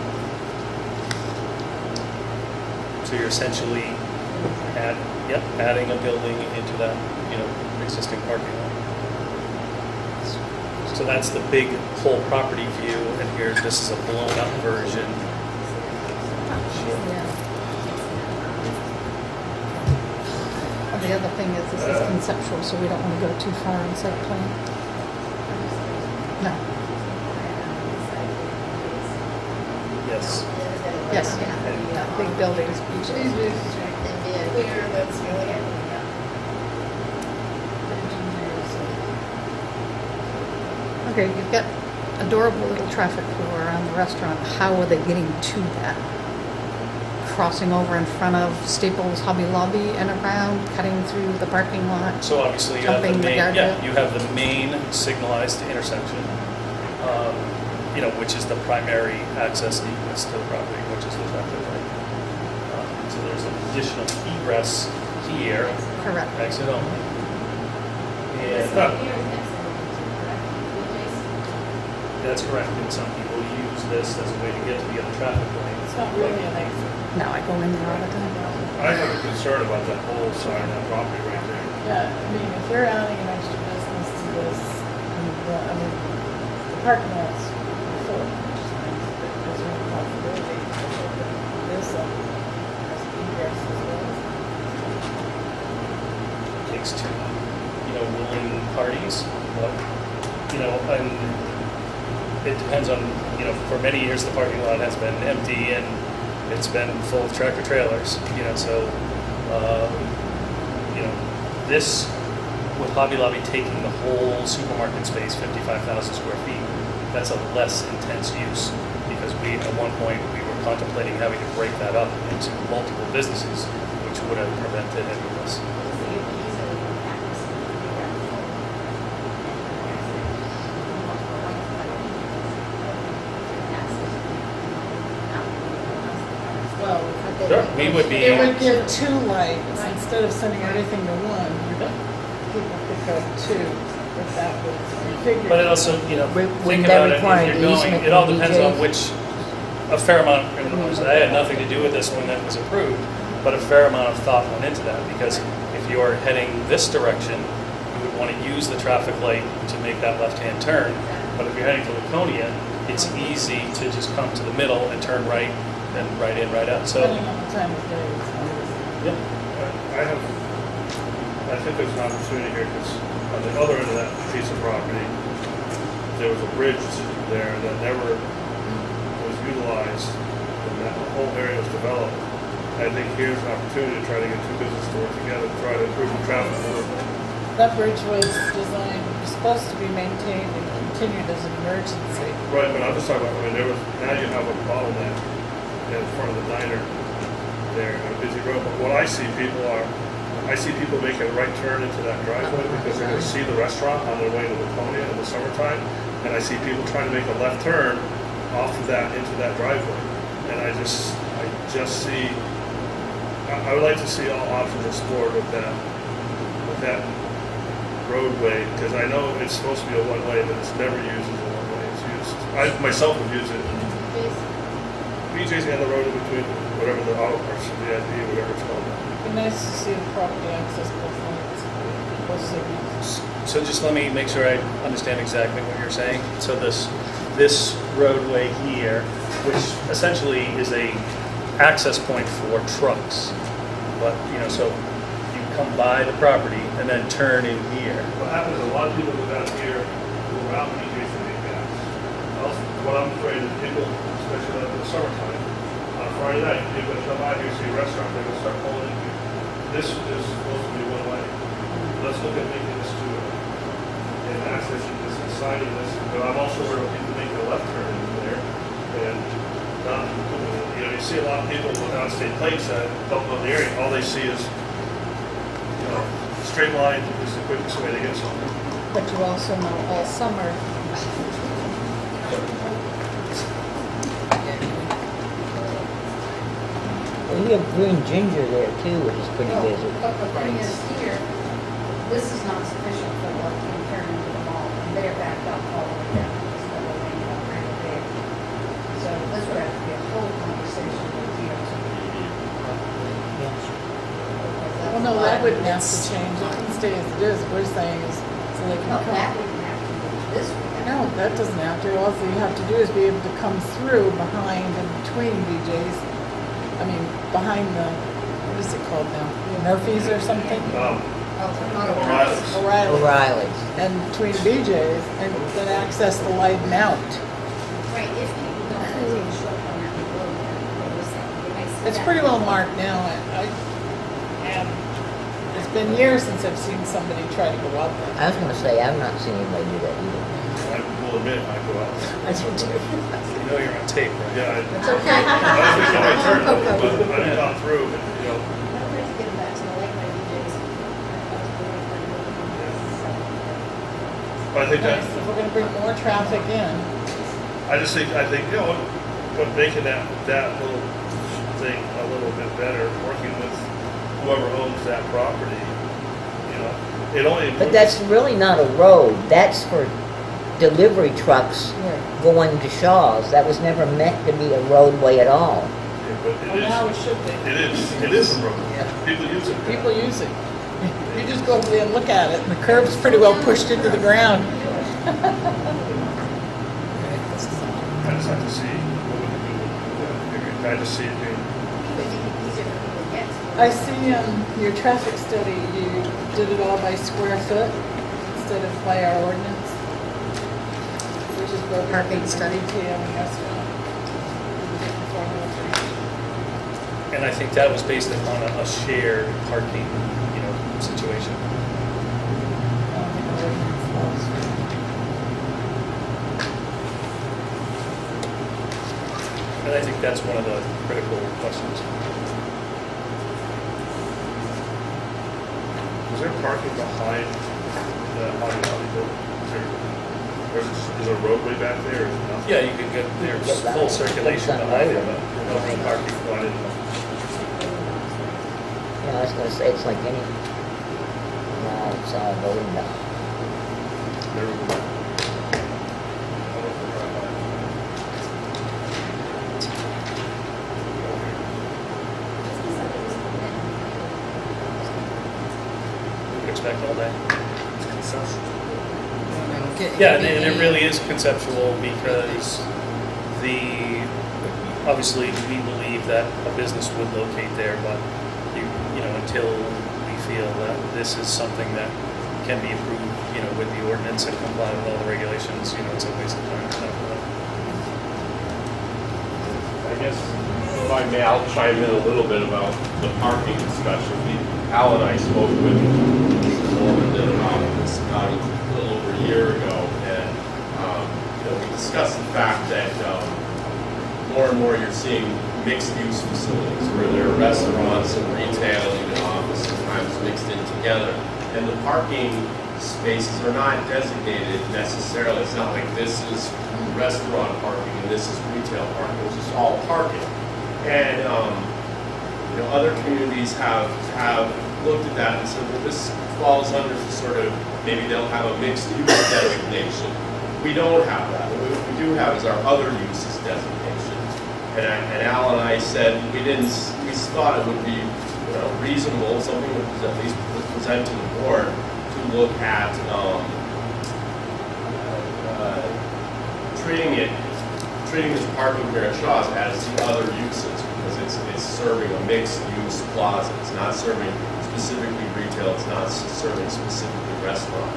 So you're essentially Adding a building into that, existing parking lot. So that's the big whole property view, and here, this is a blown-up version. The other thing is, this is conceptual, so we don't want to go too far on site plan. No. Yes. Yes, big buildings. Here, that's really it. Okay, you've got adorable little traffic flow around the restaurant. How are they getting to that? Crossing over in front of Staples Hobby Lobby and around, cutting through the parking lot? So obviously you have the Jumping the main, guardrail? you have the main signalized intersection, which is the primary access egress to the property, which is the traffic light. So there's an additional egress here, Correct. exit only. This And one here is exit, correct? that's correct, and some people use this as a way to get to the other traffic lane. It's not really an exit. No, I go in there all the time. I have a concern about that whole side of that property right there. Yeah, I mean, if you're adding an extra business to this, the parking lot's full. There's no possibility to open this up as egress as well. Takes two, willing parties, but, and it depends on, for many years, the parking lot has been empty and it's been full of tractor trailers, so, this, with Hobby Lobby taking the whole supermarket space, 55,000 square feet, that's a less intense use, because at one point, we were contemplating having to break that up into multiple businesses, which would have prevented any of this. So you can easily access it. Well, Sure, we would be. it would give two lights, instead of sending everything to one, people could go two, if that was configured. But it also, Wouldn't think that about it, require if an you're going, easement it all from depends DJs? on a fair amount, I had nothing to do with this when that was approved, but a fair amount of thought went into that, because if you're heading this direction, you would want to use the traffic light to make that left-hand turn, but if you're heading to Laconia, it's easy to just come to the middle and turn right, then right in, right out, so. Depending on the time of day. Yeah. I think there's an opportunity here, because on the other end of that piece of property, there was a bridge there that never was utilized, and that whole area was developed. I think here's an opportunity to try to get two businesses to work together to try to improve the traffic flow. That bridge was designed, supposed to be maintained and continued as an emergency. Right, but I'm just talking about, now you have a bottleneck in front of the diner there on a busy road. But what I see people making a right turn into that driveway because they're going to see the restaurant on their way to Laconia in the summertime. And I see people trying to make a left turn off of that into that driveway. And I just see, I would like to see all options explored with that roadway, because I know it's supposed to be a one-way, but it's never used as a one-way. It's used, I myself would use it. BJ's and the road in between, whatever the auto parts, VIP, whatever it's called. It'd be nice to see the property access performance. So just let me make sure I understand exactly what you're saying. So this roadway here, which essentially is a access point for trucks, but so you come by the property and then turn in here. What happens is a lot of people go down here, go around BJ's and make gas. What I'm afraid is people, especially in the summertime, on Friday night, people that come out here, see a restaurant, they're gonna start pulling in here. This is supposed to be one way. Let's look at making this two way. And accessing this and signing this, but I'm also worried about people making a left turn in there and not, you see a lot of people with out-of-state plates that don't know the area, all they see is, straight line is the quickest way to get somewhere. But you also know all summer, Well, you have green ginger there too, which is pretty busy. But the thing is here, this is not sufficient for what can turn into the mall, and they're backed up all the way down, this whole thing up right there. So this would have to be a whole conversation with DOT. that wouldn't have to change, it can stay as it is, we're saying is, so they No, can that come. wouldn't have to be, this would have to. No, that doesn't have to, all you have to do is be able to come through behind and between BJ's, I mean, behind the, what is it called now? Murphy's or something? O'Reilly's. O'Reilly. O'Reilly's. And between BJ's, and then access the light and out. Right, if people don't really show up on that road, they were saying, they might see It's that. pretty well marked now, and it's been years since I've seen somebody try to go up there. I was gonna say, I've not seen anybody do that either. I will admit, I go out. I do too. You know you're on tape, right? Yeah, It's okay. I was making my turn, but I didn't got through, and, you know, I'm going to get back to the lake by DJ's. but I think that, If we're gonna bring more traffic in, I think, you know, what making that little thing a little bit better, working with whoever owns that property, you know, it only. But that's really not a road, that's for delivery trucks going to Shaw's. That was never meant to be a roadway at all. Yeah, but well, now it should be. it is a road. People use it. People use it. You just go over there and look at it, and the curb's pretty well pushed into the ground. I just have to see what we can do with it. I just see it being, But you can use it for people to get to. I see your traffic study, you did it all by square foot instead of by our ordinance. Which is broken up Parking into study. retail and restaurant. With a different formula for each. And I think that was based upon a shared parking, situation. I don't think our ordinance allows for it. And I think that's one of the critical questions. is there parking behind the Hobby Lobby building? Or is there a roadway back there or is it nothing? Yeah, you could get, there's full circulation behind it, but no parking. Oh, I didn't know. I was gonna say, it's like any, no, it's all going down. There we go. I'll look for drive by. You would expect all day. Yeah, Yeah, and it really is conceptual because obviously we believe that a business would locate there, but until we feel that this is something that can be approved, with the ordinance and comply with all the regulations, it's a waste of time to talk about. I guess if I may, I'll chime in a little bit about the parking discussion. Al and I spoke with Mr. Mormon about this about a little over a year ago, and we discussed the fact that more and more you're seeing mixed-use facilities where there are restaurants and retail, even office, sometimes mixed in together, and the parking spaces are not designated necessarily. It's not like this is restaurant parking and this is retail parking. It's just all parking. And other communities have looked at that and said, well, this falls under the sort of, maybe they'll have a mixed use designation. We don't have that. What we do have is our other uses designation. And Al and I said we thought it would be reasonable, something that was at least presented to the board, to look at treating this parking here at Shaw's as the other uses, because it's serving a mixed use plaza. It's not serving specifically retail. It's not serving specifically restaurant.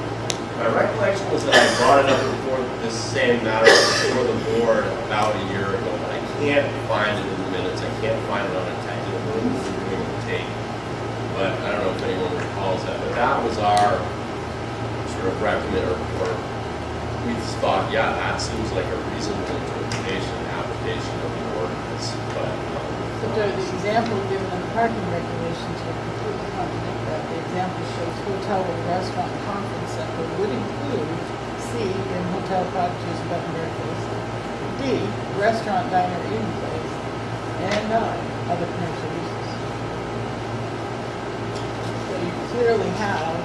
My recollection was that I brought it up before this same matter before the board about a year ago, but I can't find it in the minutes. I can't find it on a technical reviewing the tape. But I don't know if anyone recalls that. But that was our sort of recommend, or we thought, yeah, that seems like a reasonable interpretation and application of the ordinance. But The example given in the parking regulations would completely contradict that. The example shows hotel or restaurant conference center would include C, in hotel cottages, bed and breakfast, D, restaurant, diner, eating place, and other commercial uses. So you clearly have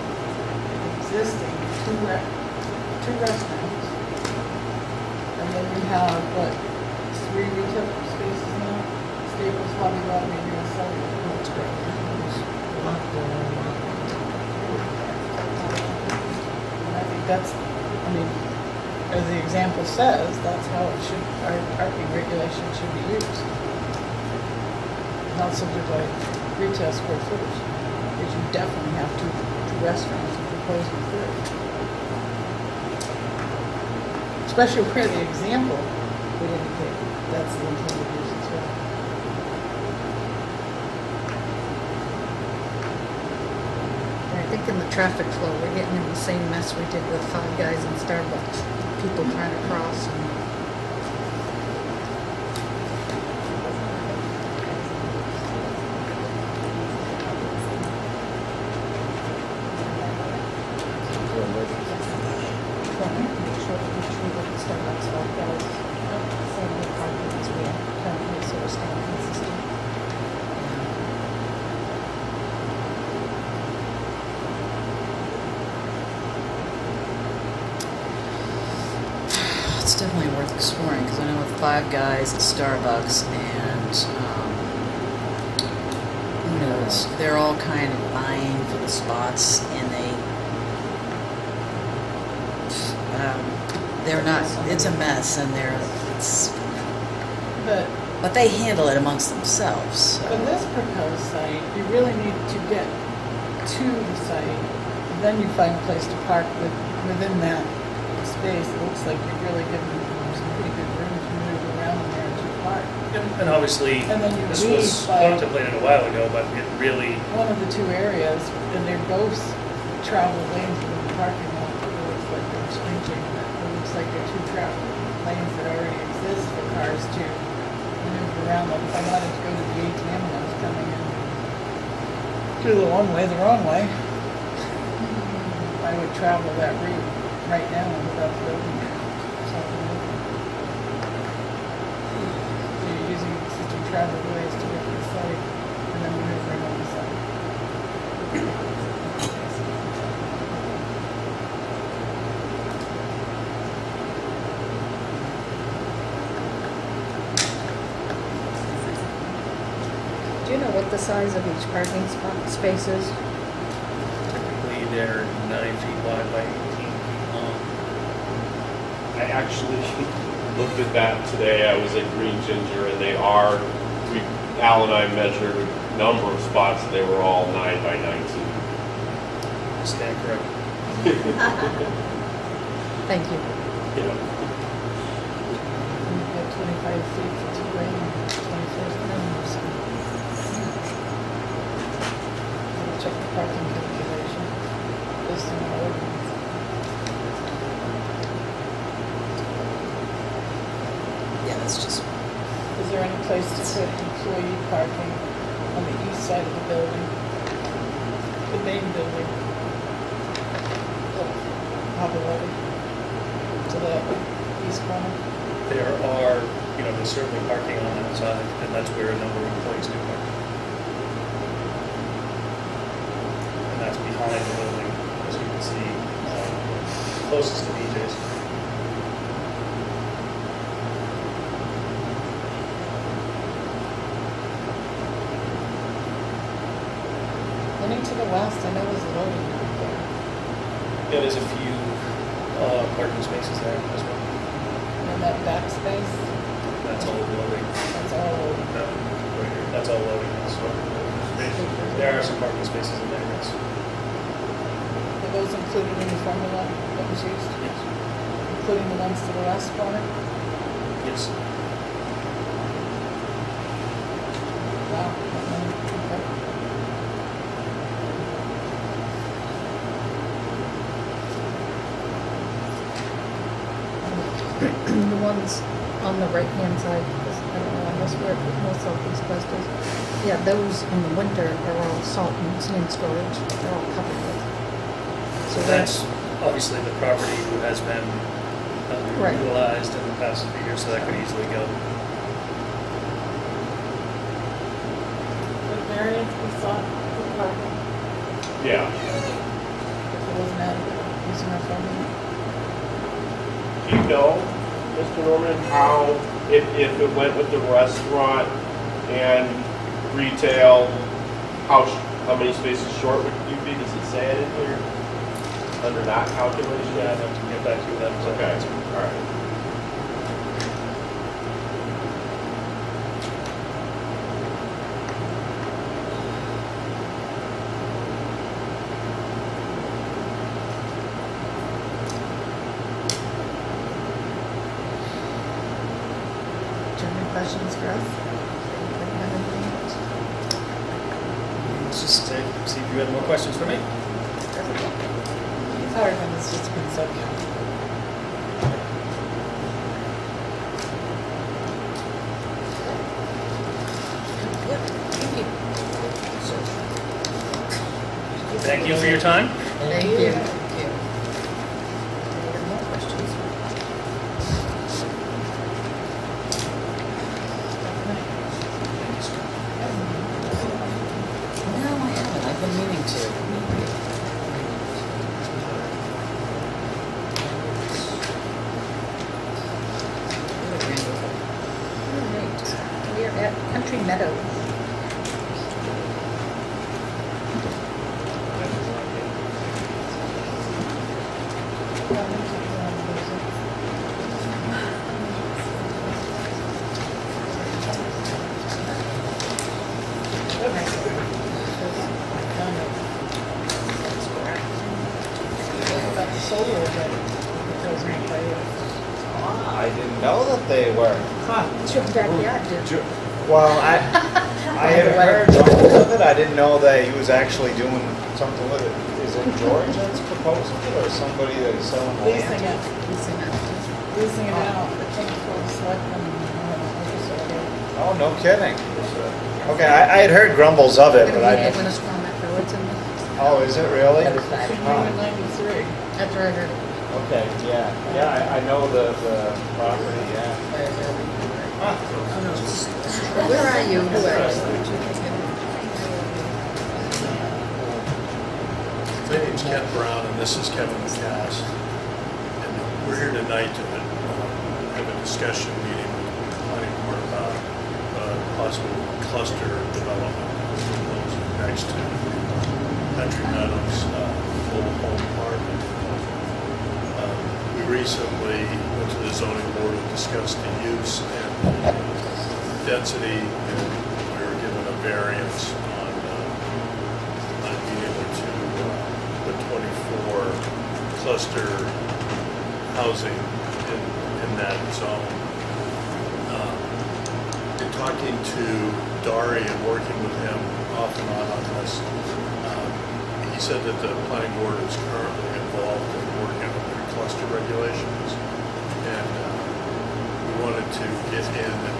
existing two restaurants, and then you have, what, 3 retail spaces now? Staples, Hobby Lobby, and Cellular. That's great. Locked down. that's, I mean, as the example says, that's how it should, our parking regulation should be used. Not simply by retail square footage, because you definitely have two restaurants and proposing third. Especially where the example would indicate that's the intended use as well. I think in the traffic flow, we're getting in the same mess we did with Five Guys and Starbucks. People trying to cross. Make sure that we treat the Starbucks Five Guys, same with parking as we are currently, so we're staying consistent. It's definitely worth exploring, because I know with Five Guys and Starbucks and, who knows, they're all kind of vying for the spots, and they're not, it's a mess, and but they handle it amongst themselves, For so. this proposed site, you really need to get to the site, then you find a place to park within that space. It looks like you're really giving them some pretty good room to move around in there to park. And obviously, And then you this leave was by- contemplated a while ago, but it really, One of the two areas, and they're both travel lanes within the parking lot. It looks like they're changing that. It looks like they're two travel lanes that already exist for cars to maneuver around. Like if I wanted to go to the ATM and I was coming in, do the one way, the wrong way, I would travel that route right now without building something. So you're using existing travel ways to get to the site and then maneuvering on the site. Do you know what the size of each parking space is? typically they're 9 feet wide by 18 feet long. I actually looked at that today. I was at Green Ginger, and Al and I measured a number of spots, and they were all 9 by 19. Stand corrected. Thank you. Yeah. You've got 25 feet for two lane and 25 for one, so. I'll check the parking calculation, based on our ordinance. Yeah, that's just, Is there any place to put employee parking on the east side of the building? The main building? Harbor Levy? To the east corner? There are, there's certainly parking on that side, and that's where a number of employees do park. And that's behind the building, as you can see, closest to BJ's. Running to the west, I know there's a loading dock there. Yeah, there's a few parking spaces there as well. And that back space, That's all loading. that's all loading. No, right here. That's all loading. There are some parking spaces in there, yes. Are those included in the formula that was used? Yes. Including the ones to the west corner? Yes. Wow. Okay. The ones on the right-hand side, because I don't know, I guess where most southeast west is. Yeah, those in the winter are all salt and sand storage. They're all covered with. So that's obviously the property has been Right. utilized in the past few years, so that could easily go. Would variance be sought for parking Yeah. if it wasn't adequate using our formula? Do you know, Mr. Norman, how, if it went with the restaurant and retail, how many spaces short would you be? Does it say it in here? under that calculation? Yeah, I'd have to get back to you with that. Okay, all right. Do you have any questions for us? Anybody have anything else? Let's just see if you had more questions for me. Sorry, but it's just been so good. Thank you for your time. Thank you. Thank you. Any more questions? No, I haven't. I've been meaning to. What a grand old- All right. We are at Country Meadows. About the solar that goes in play. I didn't know that they were. It's your backyard, dude. Well, I had heard of it. I didn't know that he was actually doing something with it. Is it George that's proposing it or somebody that is selling Leasing land? it, leasing it out, the King for selectmen, Oh, no kidding. Okay, I had heard grumbles of it, but I We're didn't. gonna storm that roads in there. Oh, is it really? Other side. Huh. 93. That's where I heard it. Okay, yeah. Yeah, I know the property, yeah. Where are you? Who are you? My name's Ken Brown, and this is Kevin McCass. And we're here tonight to have a discussion meeting with the planning board about possible cluster development next to Country Meadows mobile home park. We recently went to the zoning board and discussed the use and density, and we were given a variance on being able to put 24 cluster housing in that zone. In talking to Dari and working with him off and on this, he said that the planning board is currently involved in working on their cluster regulations, and we wanted to get in and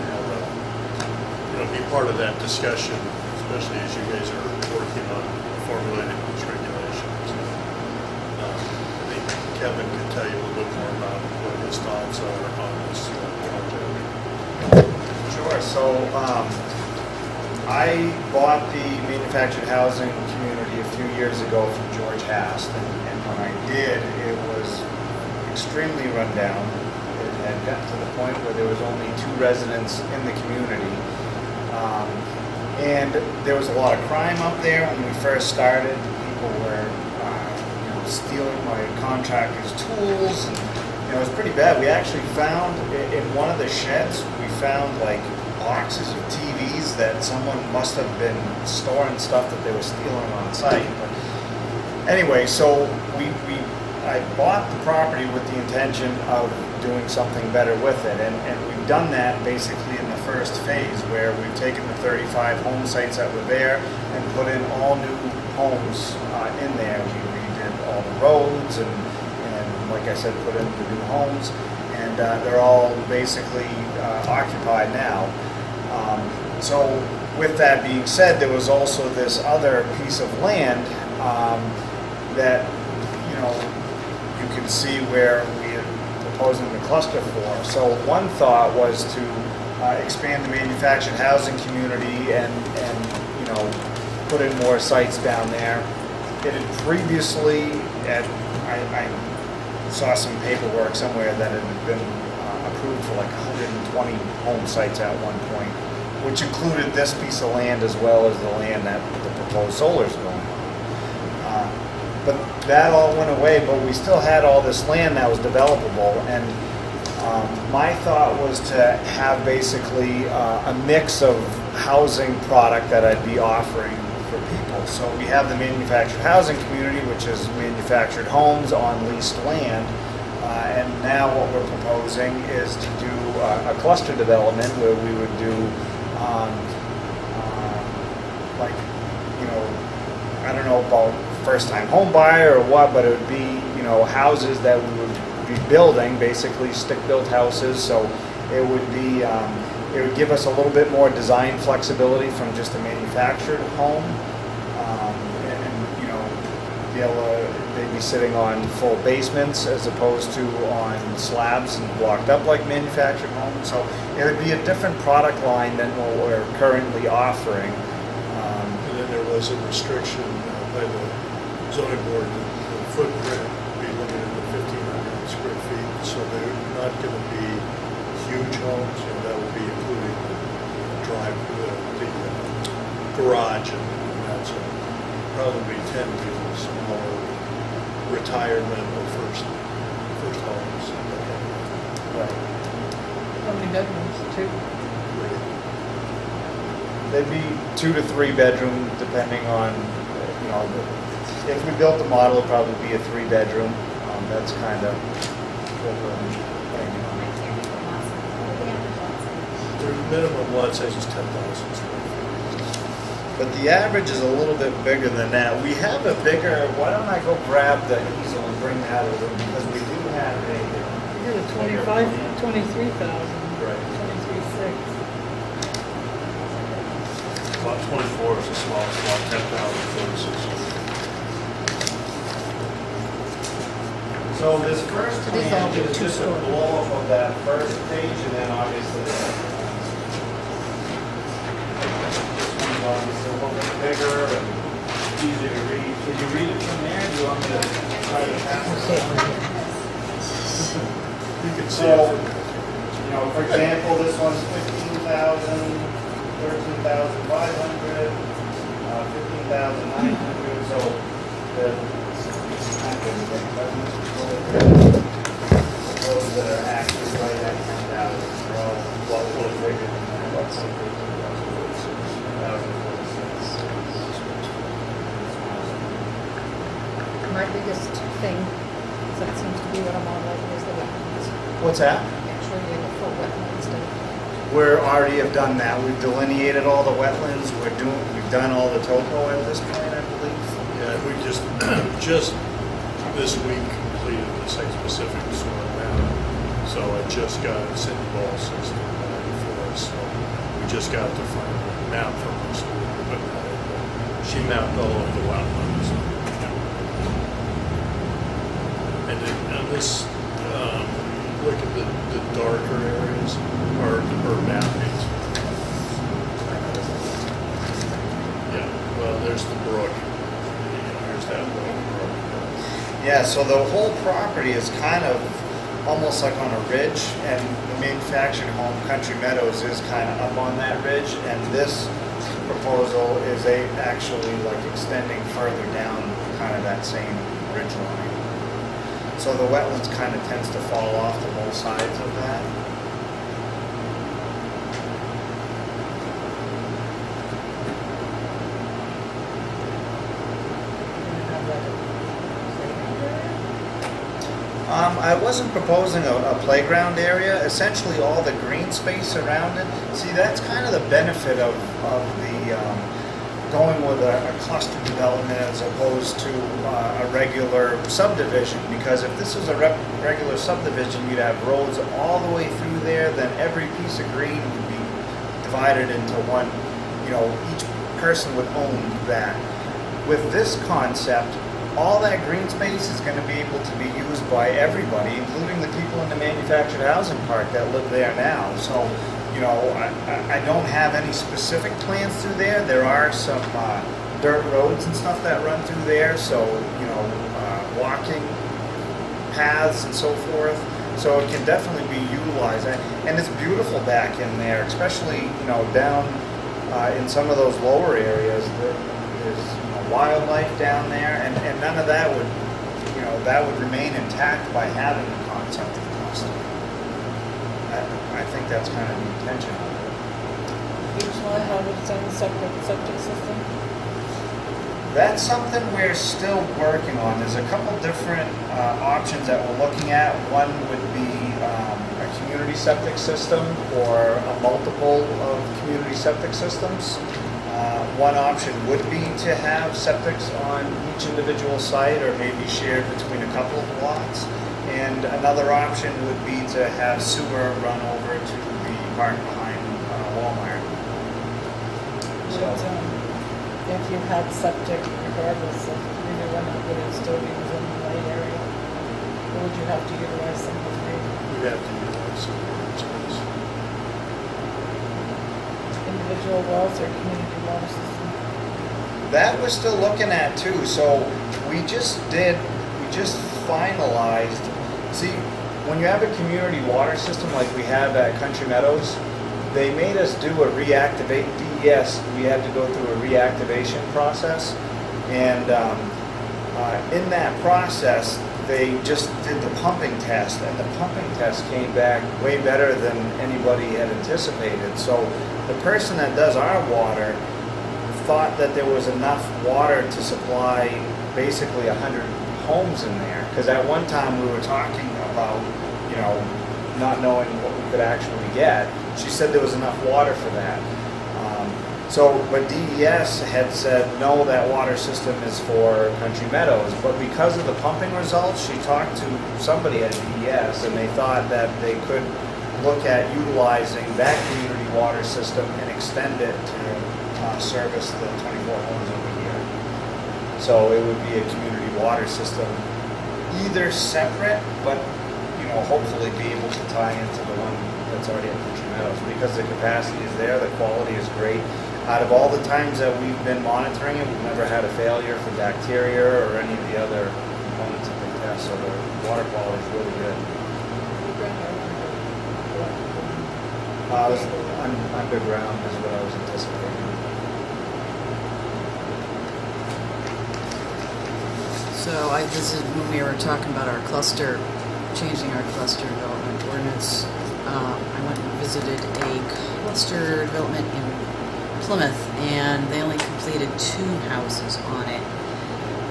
have be part of that discussion, especially as you guys are working on formulating these regulations. I think Kevin can tell you a little bit more about what his thoughts are on this project. Sure. So I bought the manufactured housing community a few years ago from George Hast, and when I did, it was extremely run down. It had gotten to the point where there was only 2 residents in the community. And there was a lot of crime up there when we first started. People were stealing my contractor's tools, and it was pretty bad. We actually found in one of the sheds, we found like boxes of TVs that someone must have been storing stuff that they were stealing on site. But anyway, so I bought the property with the intention of doing something better with it, and we've done that basically in the first phase, where we've taken the 35 home sites that were there and put in all new homes in there. We redid all the roads and like I said, put in the new homes, and they're all basically occupied now. So with that being said, there was also this other piece of land that you can see where we are proposing the cluster for. So one thought was to expand the manufactured housing community and put in more sites down there. It had previously, I saw some paperwork somewhere that it had been approved for like 120 home sites at one point, which included this piece of land as well as the land that the proposed solar is going on. But that all went away, but we still had all this land that was developable. And my thought was to have basically a mix of housing product that I'd be offering for people. So we have the manufactured housing community, which is manufactured homes on leased land. And now what we're proposing is to do a cluster development where we would do like, you know, I don't know about first-time home buyer or what, but it would be, you know, houses that we would be building, basically stick-built houses. So it would be, it would give us a little bit more design flexibility from just a manufactured home. And, you know, be able to, they'd be sitting on full basements as opposed to on slabs and blocked up like manufactured homes. So it would be a different product line than what we're currently offering. And then there was a restriction by the zoning board that the footprint would be limited to 1,500 square feet. So they're not going to be huge homes. You know, that would be including the garage and that. So probably 10 to smaller retirement or first homes. Right. How many bedrooms? 2? They'd be 2 to 3 bedroom, depending on, you know, if we built the model, it'd probably be a 3-bedroom. That's kind of what we're planning on. The minimum lot size is 10,000 square feet. But the average is a little bit bigger than that. We have a bigger, why don't I go grab the easel and bring that over, because we do have a. You got a 23,000. Right. 23,600. Lot 24 is the smallest lot, 10,046. So this first So these all plan be is just a two-story. blow up of that first page, and then obviously this one's obviously a little bit bigger and easier to read. Can you read it from there? Do you want me to try to pass it? You can see So, it. you know, for example, this one's 15,000, 13,500, 15,900. So the those that are actually right at 10,000 are all a lot bigger than that. What's My biggest thing, so that seems to be what I'm on like, is the wetlands. What's that? Actually, we have a full wetland study. We already have done that. We've delineated all the wetlands. We've done all the topo at this point, I believe. Yeah, we just this week completed the site-specific soil map. So I just got a Cindy Ball system for us. So we just got the final map from her, so we put that in. She mapped all of the wetlands. And this, look at the darker areas are mappings. Yeah, well, there's the brook. There's that little brook. Yeah, so the whole property is kind of almost like on a ridge, and the manufactured home, Country Meadows, is kind of up on that ridge, and this proposal is actually like extending further down kind of that same ridge line. So the wetlands kind of tends to fall off to both sides of that. I wasn't proposing a playground area. Essentially, all the green space around it. See, that's kind of the benefit of the going with a cluster development as opposed to a regular subdivision. Because if this was a regular subdivision, you'd have roads all the way through there. Then every piece of green would be divided into one. You know, each person would own that. With this concept, all that green space is going to be able to be used by everybody, including the people in the manufactured housing park that live there now. So, you know, I don't have any specific plans through there. There are some dirt roads and stuff that run through there, so, you know, walking paths and so forth. So it can definitely be utilized. And it's beautiful back in there, especially, you know, down in some of those lower areas. There's wildlife down there, and none of that would that would remain intact by having the concept of cluster. I think that's kind of the intention of it. Each one have its own separate septic system? That's something we're still working on. There's a couple different options that we're looking at. One would be a community septic system or a multiple of community septic systems. One option would be to have septics on each individual site or maybe shared between a couple of lots. And another option would be to have sewer run over to the park behind Walmart. But, if you had septic, regardless of renewing it, would it still be within the light area? Or would you have to utilize some of the We'd have to utilize some of the space. individual wells or community water system? That we're still looking at too. So we just finalized. See, when you have a community water system like we have at Country Meadows, they made us do a reactivate. DES, we had to go through a reactivation process, and in that process, they just did the pumping test, and the pumping test came back way better than anybody had anticipated. So the person that does our water thought that there was enough water to supply basically 100 homes in there, because at one time we were talking about, not knowing what we could actually get. She said there was enough water for that. But DES had said, no, that water system is for Country Meadows. But because of the pumping results, she talked to somebody at DES, and they thought that they could look at utilizing that community water system and extend it to service the 24 homes over here. So it would be a community water system, either separate, but hopefully be able to tie into the one that's already at Country Meadows, because the capacity is there, the quality is great. Out of all the times that we've been monitoring it, we've never had a failure for bacteria or any of the other components that they test, so the water quality is really good. It was underground is what I was anticipating. So this is when we were talking about our cluster, changing our cluster development ordinance. I went and visited a cluster development in Plymouth, and they only completed 2 houses on it.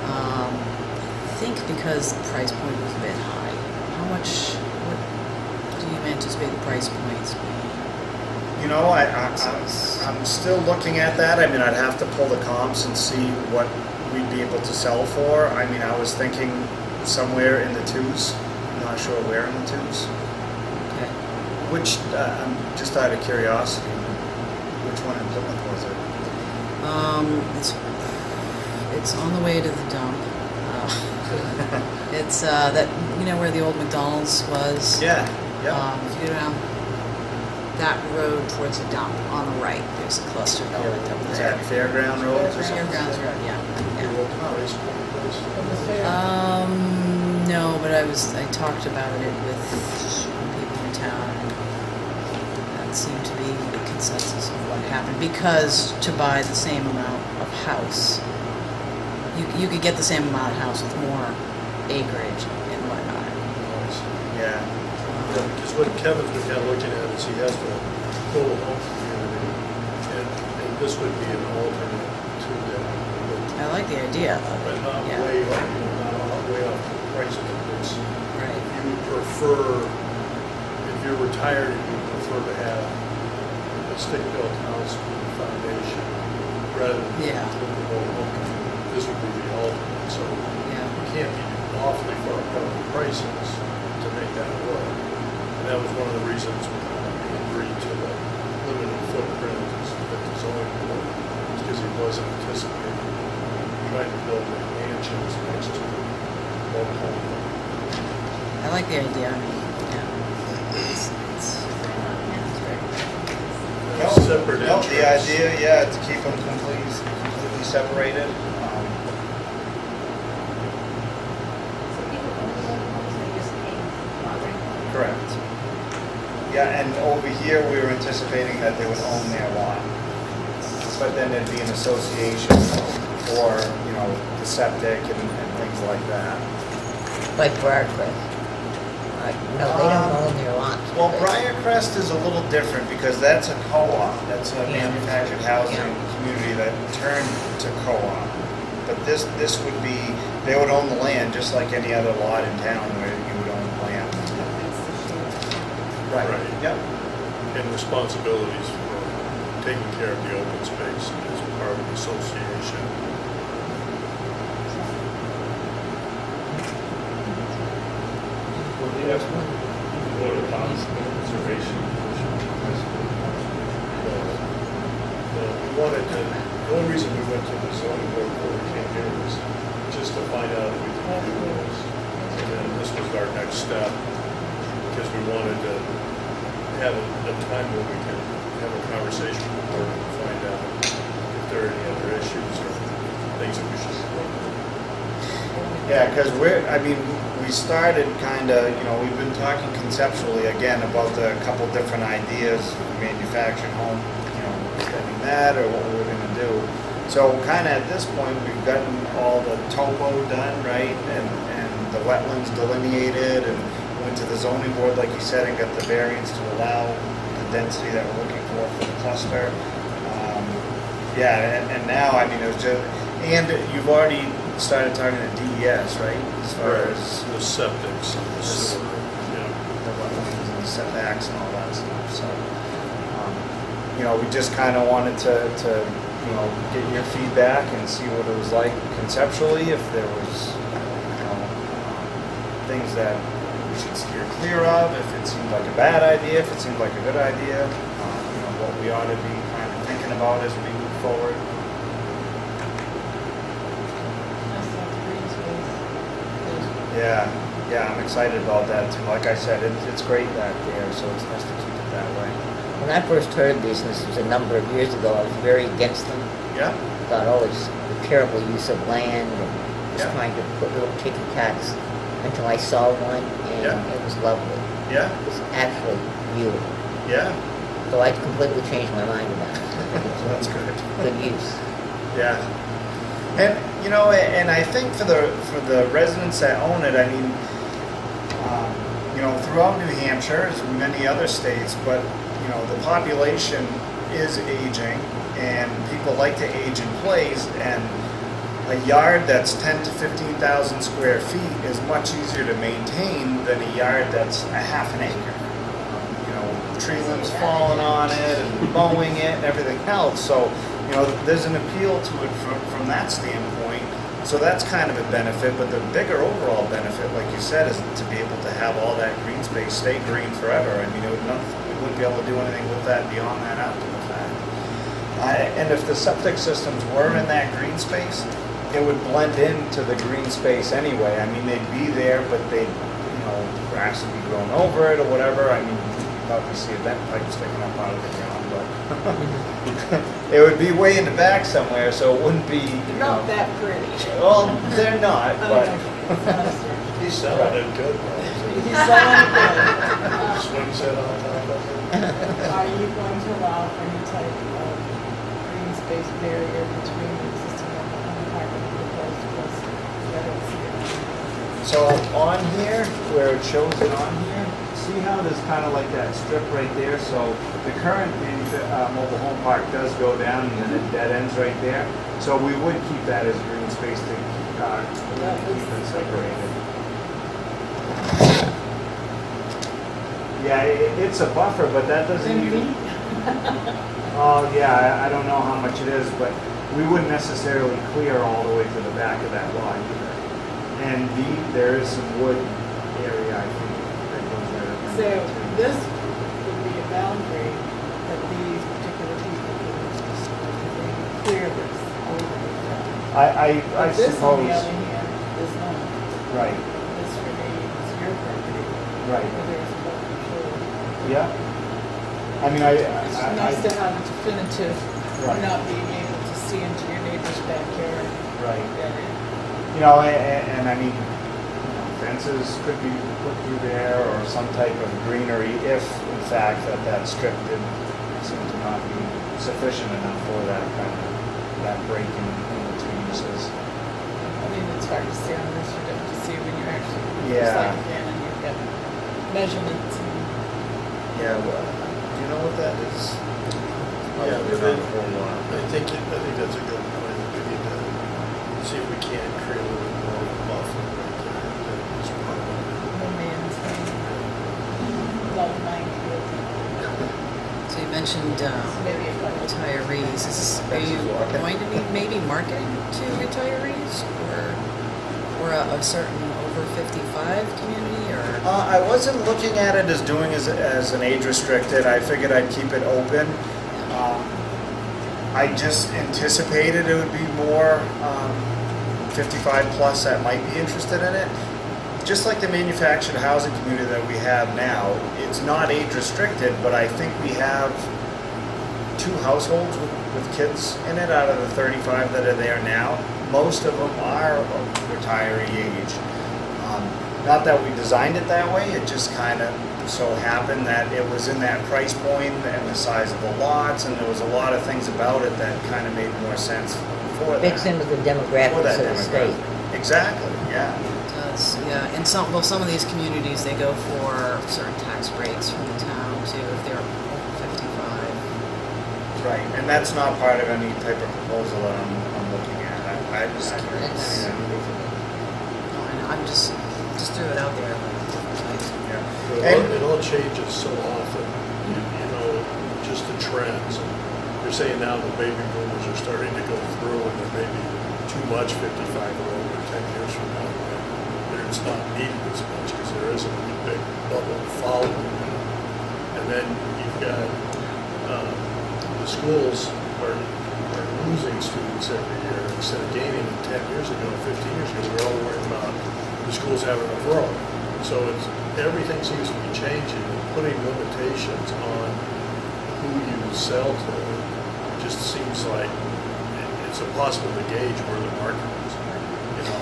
I think because the price point was a bit high. What do you anticipate the price points being? I'm still looking at that. I mean, I'd have to pull the comps and see what we'd be able to sell for. I mean, I was thinking somewhere in the 2s. I'm not sure where in the 2s. Okay. Which, just out of curiosity, which one in Plymouth was it? It's on the way to the dump. It's that where the old McDonald's was. Yeah. If you go down that road towards the dump on the right, there's a cluster development up Is there. that Fairground Road or something? Fairgrounds Road, yeah. From the fair? No, but I talked about it with people in town, and that seemed to be the consensus of what happened. Because to buy the same amount of house, you could get the same amount of house with more acreage and whatnot. Yeah. Because what Kevin's been kind of looking at is he has the total home community, and this would be an alternate to that. I like the idea. But not Yeah. way off, not way off the price of it. Right. You would prefer, if you're retired, you would prefer to have a stick-built house with a foundation rather than Yeah. a typical home community. This would be the alternate, so Yeah. you can't be awfully far apart on the prices to make that work. And that was one of the reasons we agreed to the limited footprint that the zoning board, because he wasn't anticipating trying to build mansions next to mobile home. I like the idea. Yeah. It's Separate The entrance. idea, to keep them completely separated. So people own the homes, they just pay property. Correct. Yeah, and over here, we were anticipating that they would own their lot. But then there'd be an association for, the septic and things like that. Like Briarcrest. No, they don't own their lots. do Well, they? Briarcrest is a little different because that's a co-op. That's a Yeah. manufactured housing Yeah. community that turned to co-op. But this would be, they would own the land just like any other lot in town where you would own land. Right. Yep. And responsibilities for taking care of the open space as part of the association. Well, they have water conservation. We wanted to, the only reason we went to the zoning board before we came here was just to find out if we could do those. And then this was our next step, because we wanted to have a time where we can have a conversation with the board and find out if there are any other issues or things that we should look at. Yeah, because we started kind of, we've been talking conceptually again about a couple different ideas, manufactured home, extending that or what we were going to do. So kind of at this point, we've gotten all the topo done, right, and the wetlands delineated, and went to the zoning board, like you said, and got the variance to allow the density that we're looking for the cluster. And now, it was just, and you've already started talking to DES, right, as far as The septics and the sewer, yeah. the wetlands and the setbacks and all that stuff, so, we just kind of wanted to get your feedback and see what it was like conceptually, if there was, things that we should steer clear of, if it seemed like a bad idea, if it seemed like a good idea, what we ought to be kind of thinking about as we move forward. Yeah, I'm excited about that too. Like I said, it's great back there, so it's nice to keep it that way. When I first heard these, and this was a number of years ago, I was very against them. Yeah, Thought, oh, it's a terrible use of land and just Yeah. trying to put little ticky tacks until I saw one and Yeah. it was lovely. yeah, It was actually beautiful. yeah. So I completely changed my mind about it. That's good. Good use. Yeah. And and I think for the residents that own it, throughout New Hampshire, as many other states, but the population is aging, and people like to age in place, and a yard that's 10 to 15,000 square feet is much easier to maintain than a yard that's a half an acre. Tree limbs falling on it and mowing it and everything else. So, there's an appeal to it from that standpoint. So that's kind of a benefit, but the bigger overall benefit, like you said, is to be able to have all that green space stay green forever. We wouldn't be able to do anything with that beyond that after the fact. And if the septic systems were in that green space, it would blend into the green space anyway. They'd be there, but grass would be growing over it or whatever. You'd probably see a vent pipe sticking up out of the ground, but it would be way in the back somewhere, so it wouldn't be, Not that pretty. Well, they're not, but. He sounded good, though. He's selling it. Swing set on top of it. Are you going to allow for any type of green space barrier between the existing home park and the proposed plus? I don't see it. So on here, where it shows it on here, see how there's kind of like that strip right there? So the current mobile home park does go down and then it dead ends right there. So we would keep that as green space to keep it separated. Yeah, it's a buffer, but that doesn't even... Oh, yeah, I don't know how much it is, but we wouldn't necessarily clear all the way to the back of that lot either. And there is some wood area, I think, that goes there. So this would be a boundary that these particular people would clear this over. I But this, on the suppose, other hand, is not. right, This remains your property, right, where there's no control. yeah. It's nice to have definitive, Right. not being able to see into your neighbor's backyard Right. area. Fences could be put through there or some type of greenery if, in fact, that strip did seem to not be sufficient enough for that kind of, that break in the two uses. It's hard to see on this, you'd have to see when you actually just Yeah. like again, and you've got measurements and. Yeah, well, do you know what that is? Yeah, It's but on the formula. I think that's a good point. We need to see if we can create a little more of a buffer right there that is permanent. No man's land. Love minefield. So you mentioned Maybe if I was. retirees. Are you going to be maybe marketing to retirees or a certain over 55 community or? I wasn't looking at it as doing as an age restricted. I figured I'd keep it open. I just anticipated it would be more 55 plus that might be interested in it. Just like the manufactured housing community that we have now, it's not age restricted, but I think we have 2 households with kids in it out of the 35 that are there now. Most of them are of retiree age. Not that we designed it that way, it just kind of so happened that it was in that price point and the size of the lots, and there was a lot of things about it that kind of made more sense for that. Fits in with the For demographics that of the state. demographic. Exactly, yeah. Does, yeah, and some of these communities, they go for certain tax breaks from the town too, if they're over 55. Right, and that's not part of any type of proposal that I'm looking at. I was curious. No, I'm just threw it out there. Like, It all changes so often, you know, just the trends. And you're saying now the baby boomers are starting to go through and there may be too much 55-year-old or 10 years from now. It's not needed as much because there isn't a big bubble following that. And then you've got the schools are losing students every year instead of gaining them 10 years ago, 15 years ago. We're all worried about the schools having enough room. So everything seems to be changing and putting limitations on who you sell to. Just seems like it's impossible to gauge where the market is. You know.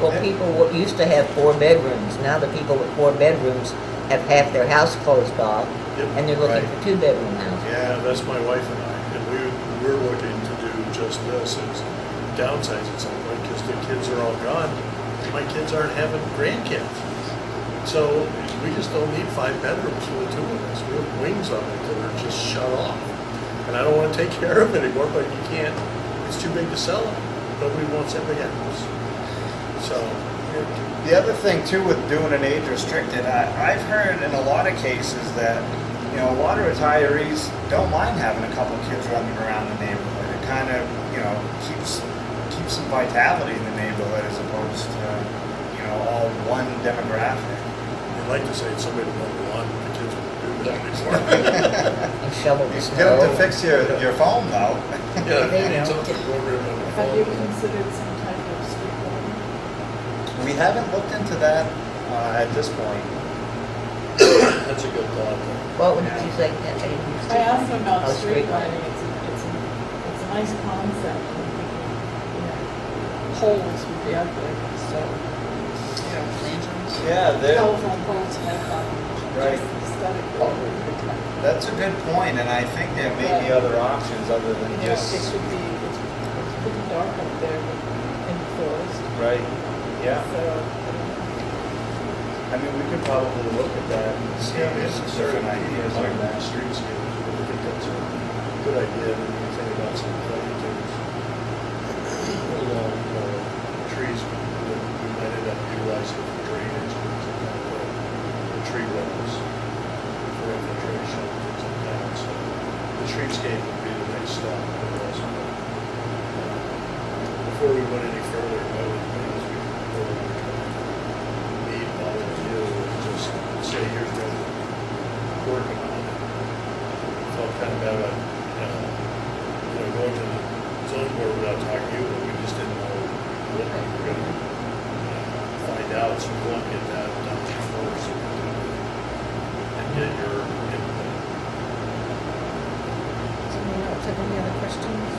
Well, people used to have 4 bedrooms. Now the people with 4 bedrooms have half their house closed off, Yep, and they're looking right. for 2-bedroom houses. Yeah, that's my wife and I, and we're looking to do just this, is downsize at some point, because the kids are all gone. My kids aren't having grandkids. So we just don't need 5 bedrooms for the 2 of us. We have wings on it that are just shut off. And I don't want to take care of it anymore, but you can't, it's too big to sell it. Nobody wants that big house. So, The other thing too with doing an age restricted, I've heard in a lot of cases that, you know, a lot of retirees don't mind having a couple kids running around the neighborhood. It kind of, you know, keeps some vitality in the neighborhood as opposed to, you know, all one demographic. I'd like to say it's somebody to mow the lawn, but the kids won't do that anymore. And shovel the You snow. get them to fix your phone though. Yeah, They you need know. something to program on the Have you phone. considered some type of street lighting? We haven't looked into that at this point. That's a good thought. What would you say? I asked them about Oh, street street lighting, it's a nice concept, and thinking, you know, poles would be ugly, so, you know, Lanterns? Yeah, telephone poles have, Right. just aesthetically. that's a good point, and I think there may be other options other than You know, it just should be, it's pretty dark up there in the forest, right. Yeah, so, I mean, we could probably look at that and see if there's some certain ideas like that. Streetscapes, I think that's a good idea, and you think about some plantings along trees that we might end up utilizing for drainage, things like that, the tree rows for infiltration, things like that, so the streetscape would be the next step. Before we went any further, I would think as we go meet all of you, just say, here's what we're working on. Felt kind of bad about, going to the zoning board without talking to you, but we just didn't know what we were going to find out, so we want to get that done first and get your input. Does anyone else have any other questions?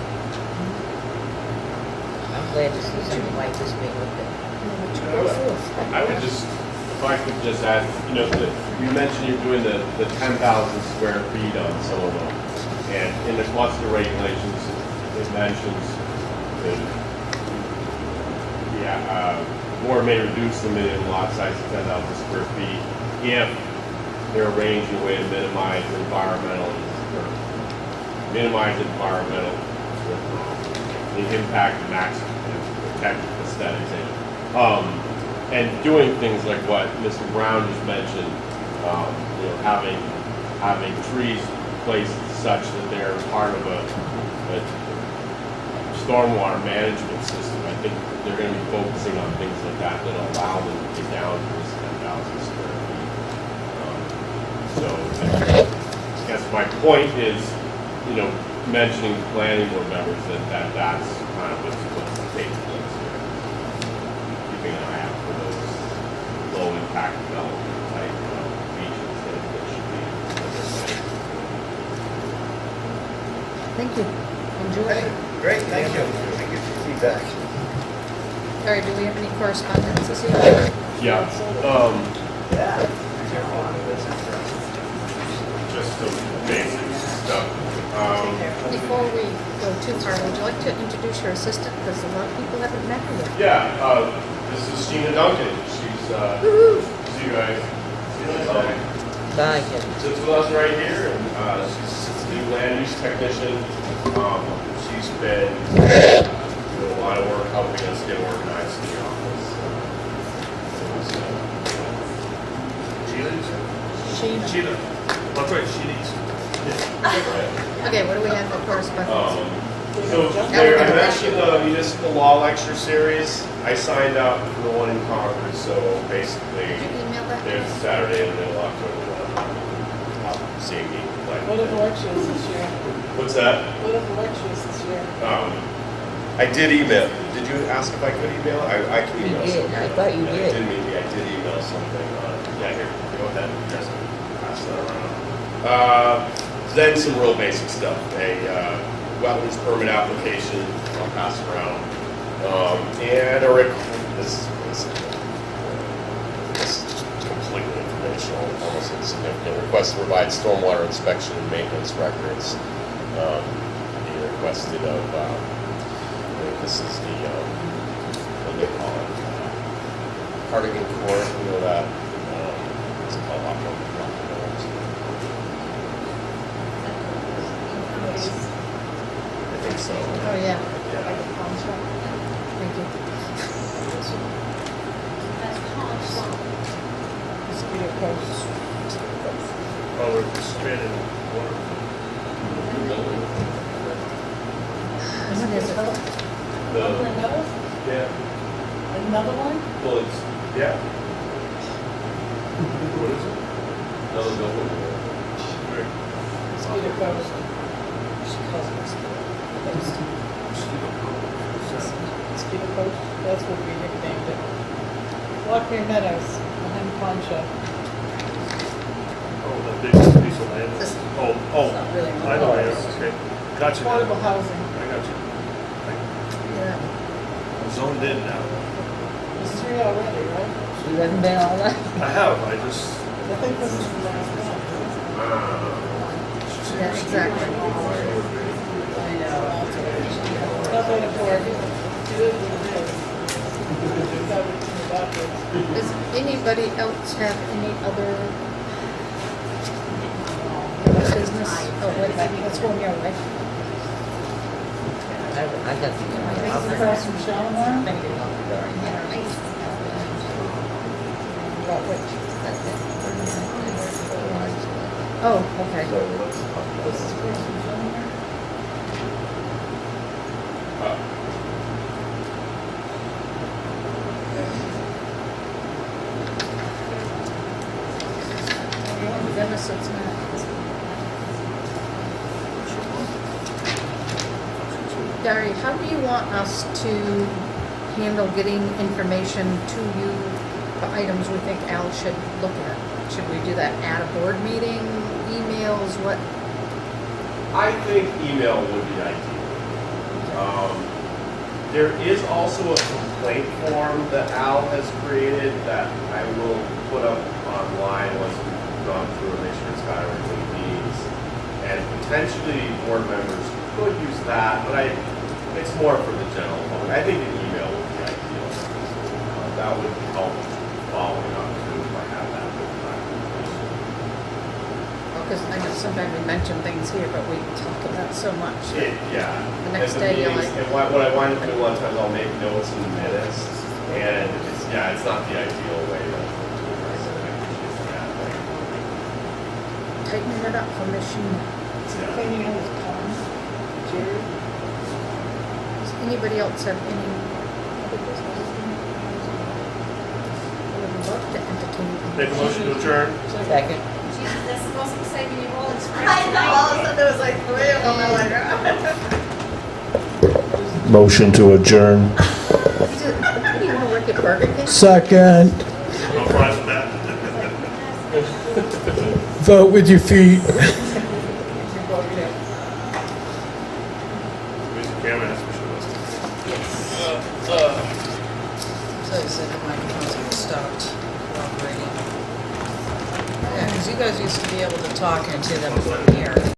I'm glad to see something like this being looked at. I would just, if I could just add, you know, you mentioned you're doing the 10,000 square feet on some of them. And in the cluster regulations, it mentions the board may reduce the minimum lot size to 10,000 square feet if they're arranging a way to minimize environmental the impact and protect aesthetics. And doing things like what Mr. Brown just mentioned, having trees placed such that they're part of a stormwater management system. I think they're going to be focusing on things like that that allow them to get down to this 10,000 square feet. So I guess my point is, mentioning to planning board members that's kind of what's the case place here. Keeping an eye out for those low impact development type features that should be. Thank you. Enjoy. Great, thank you. Thank you for your feedback. Larry, do we have any correspondence this evening? Yeah. Just some basic stuff. Before we go too far, would you like to introduce your assistant? Because a lot of people haven't met her yet. Yeah, this is Sheena Duncan. She's, see you guys. Bye. Sits with us right here, and she's the new land use technician. She's been doing a lot of work helping us get organized in the office. Sheena. That's right, Sheena's. Okay, what do we have for correspondence? So I mentioned the municipal law lecture series. I signed up for the one in Concord, so basically Did you email that? there's Saturday in the middle of October. Seeing me. What are the lectures this year? What's that? What are the lectures this year? I did email. Did you ask if I could email? I can You email did. something. I thought you Yeah, did. I did email something. Yeah, here. Go ahead. Just pass that around. Then some real basic stuff. A wetlands permit application. I'll pass around. And this is completely informational, almost insignificant. Request to provide stormwater inspection and maintenance records. Being requested of. I think this is the what do they call it? Cardigan Court. You know that. What's it called? I think so. Oh, yeah. Yeah. Thank you. Mosquito coast. Oh, we're stranded in water. What is it? Yeah. Another one? Well, it's, yeah. What is it? Another building. Mosquito coast. Mosquito coast, that's what we nicknamed it. Lockmere Meadows, behind Pawn Shop. Oh, that big piece of land. This- Oh, It's not really I know, yeah, okay. Gotcha. now. Affordable housing. I got you. Yeah. I'm zoned in now. There's 3 already, right? You haven't been all that? I have, I just, I think this is the last one. Yeah, exactly. Nothing for it. It is what it is. It's got it in the documents. Does anybody else have any other business? Oh, wait a minute, let's go your way. I got This is across from Shalimar. What, which? Oh, okay. This is across from Shalimar? Goodness, it's not. Gary, how do you want us to handle getting information to you for items we think Al should look at? Should we do that at a board meeting, emails, what? I think email would be ideal. There is also a complaint form that Al has created that I will put up online once we've gone through and make sure it's got everything it needs. And potentially board members could use that, but it's more for the general public. I think an email would be ideal. That that would help following up too, if I had that with time. Because I know sometimes we mention things here, but we talk about so much. Yeah. The next And day you're meetings- like- And what I wind up doing a lot of times, I'll make notes in the minutes, and it's not the ideal way to address it. I appreciate that. Tightening it up for machine. Yeah. Cleaning out his pond, Jerry. Does anybody else have any other business? I would love to entertain. Make a motion to adjourn. Second. Jesus, that's the most exciting you've all expressed I know, all of a tonight. sudden it was like, wait a minute, like, Motion to adjourn. Do you want to work at Burger King? Second, No fries with that. vote with your feet. Where's the camera? That's for sure. So you said the microphones have stopped operating. Yeah, because you guys used to be able to talk into them from here.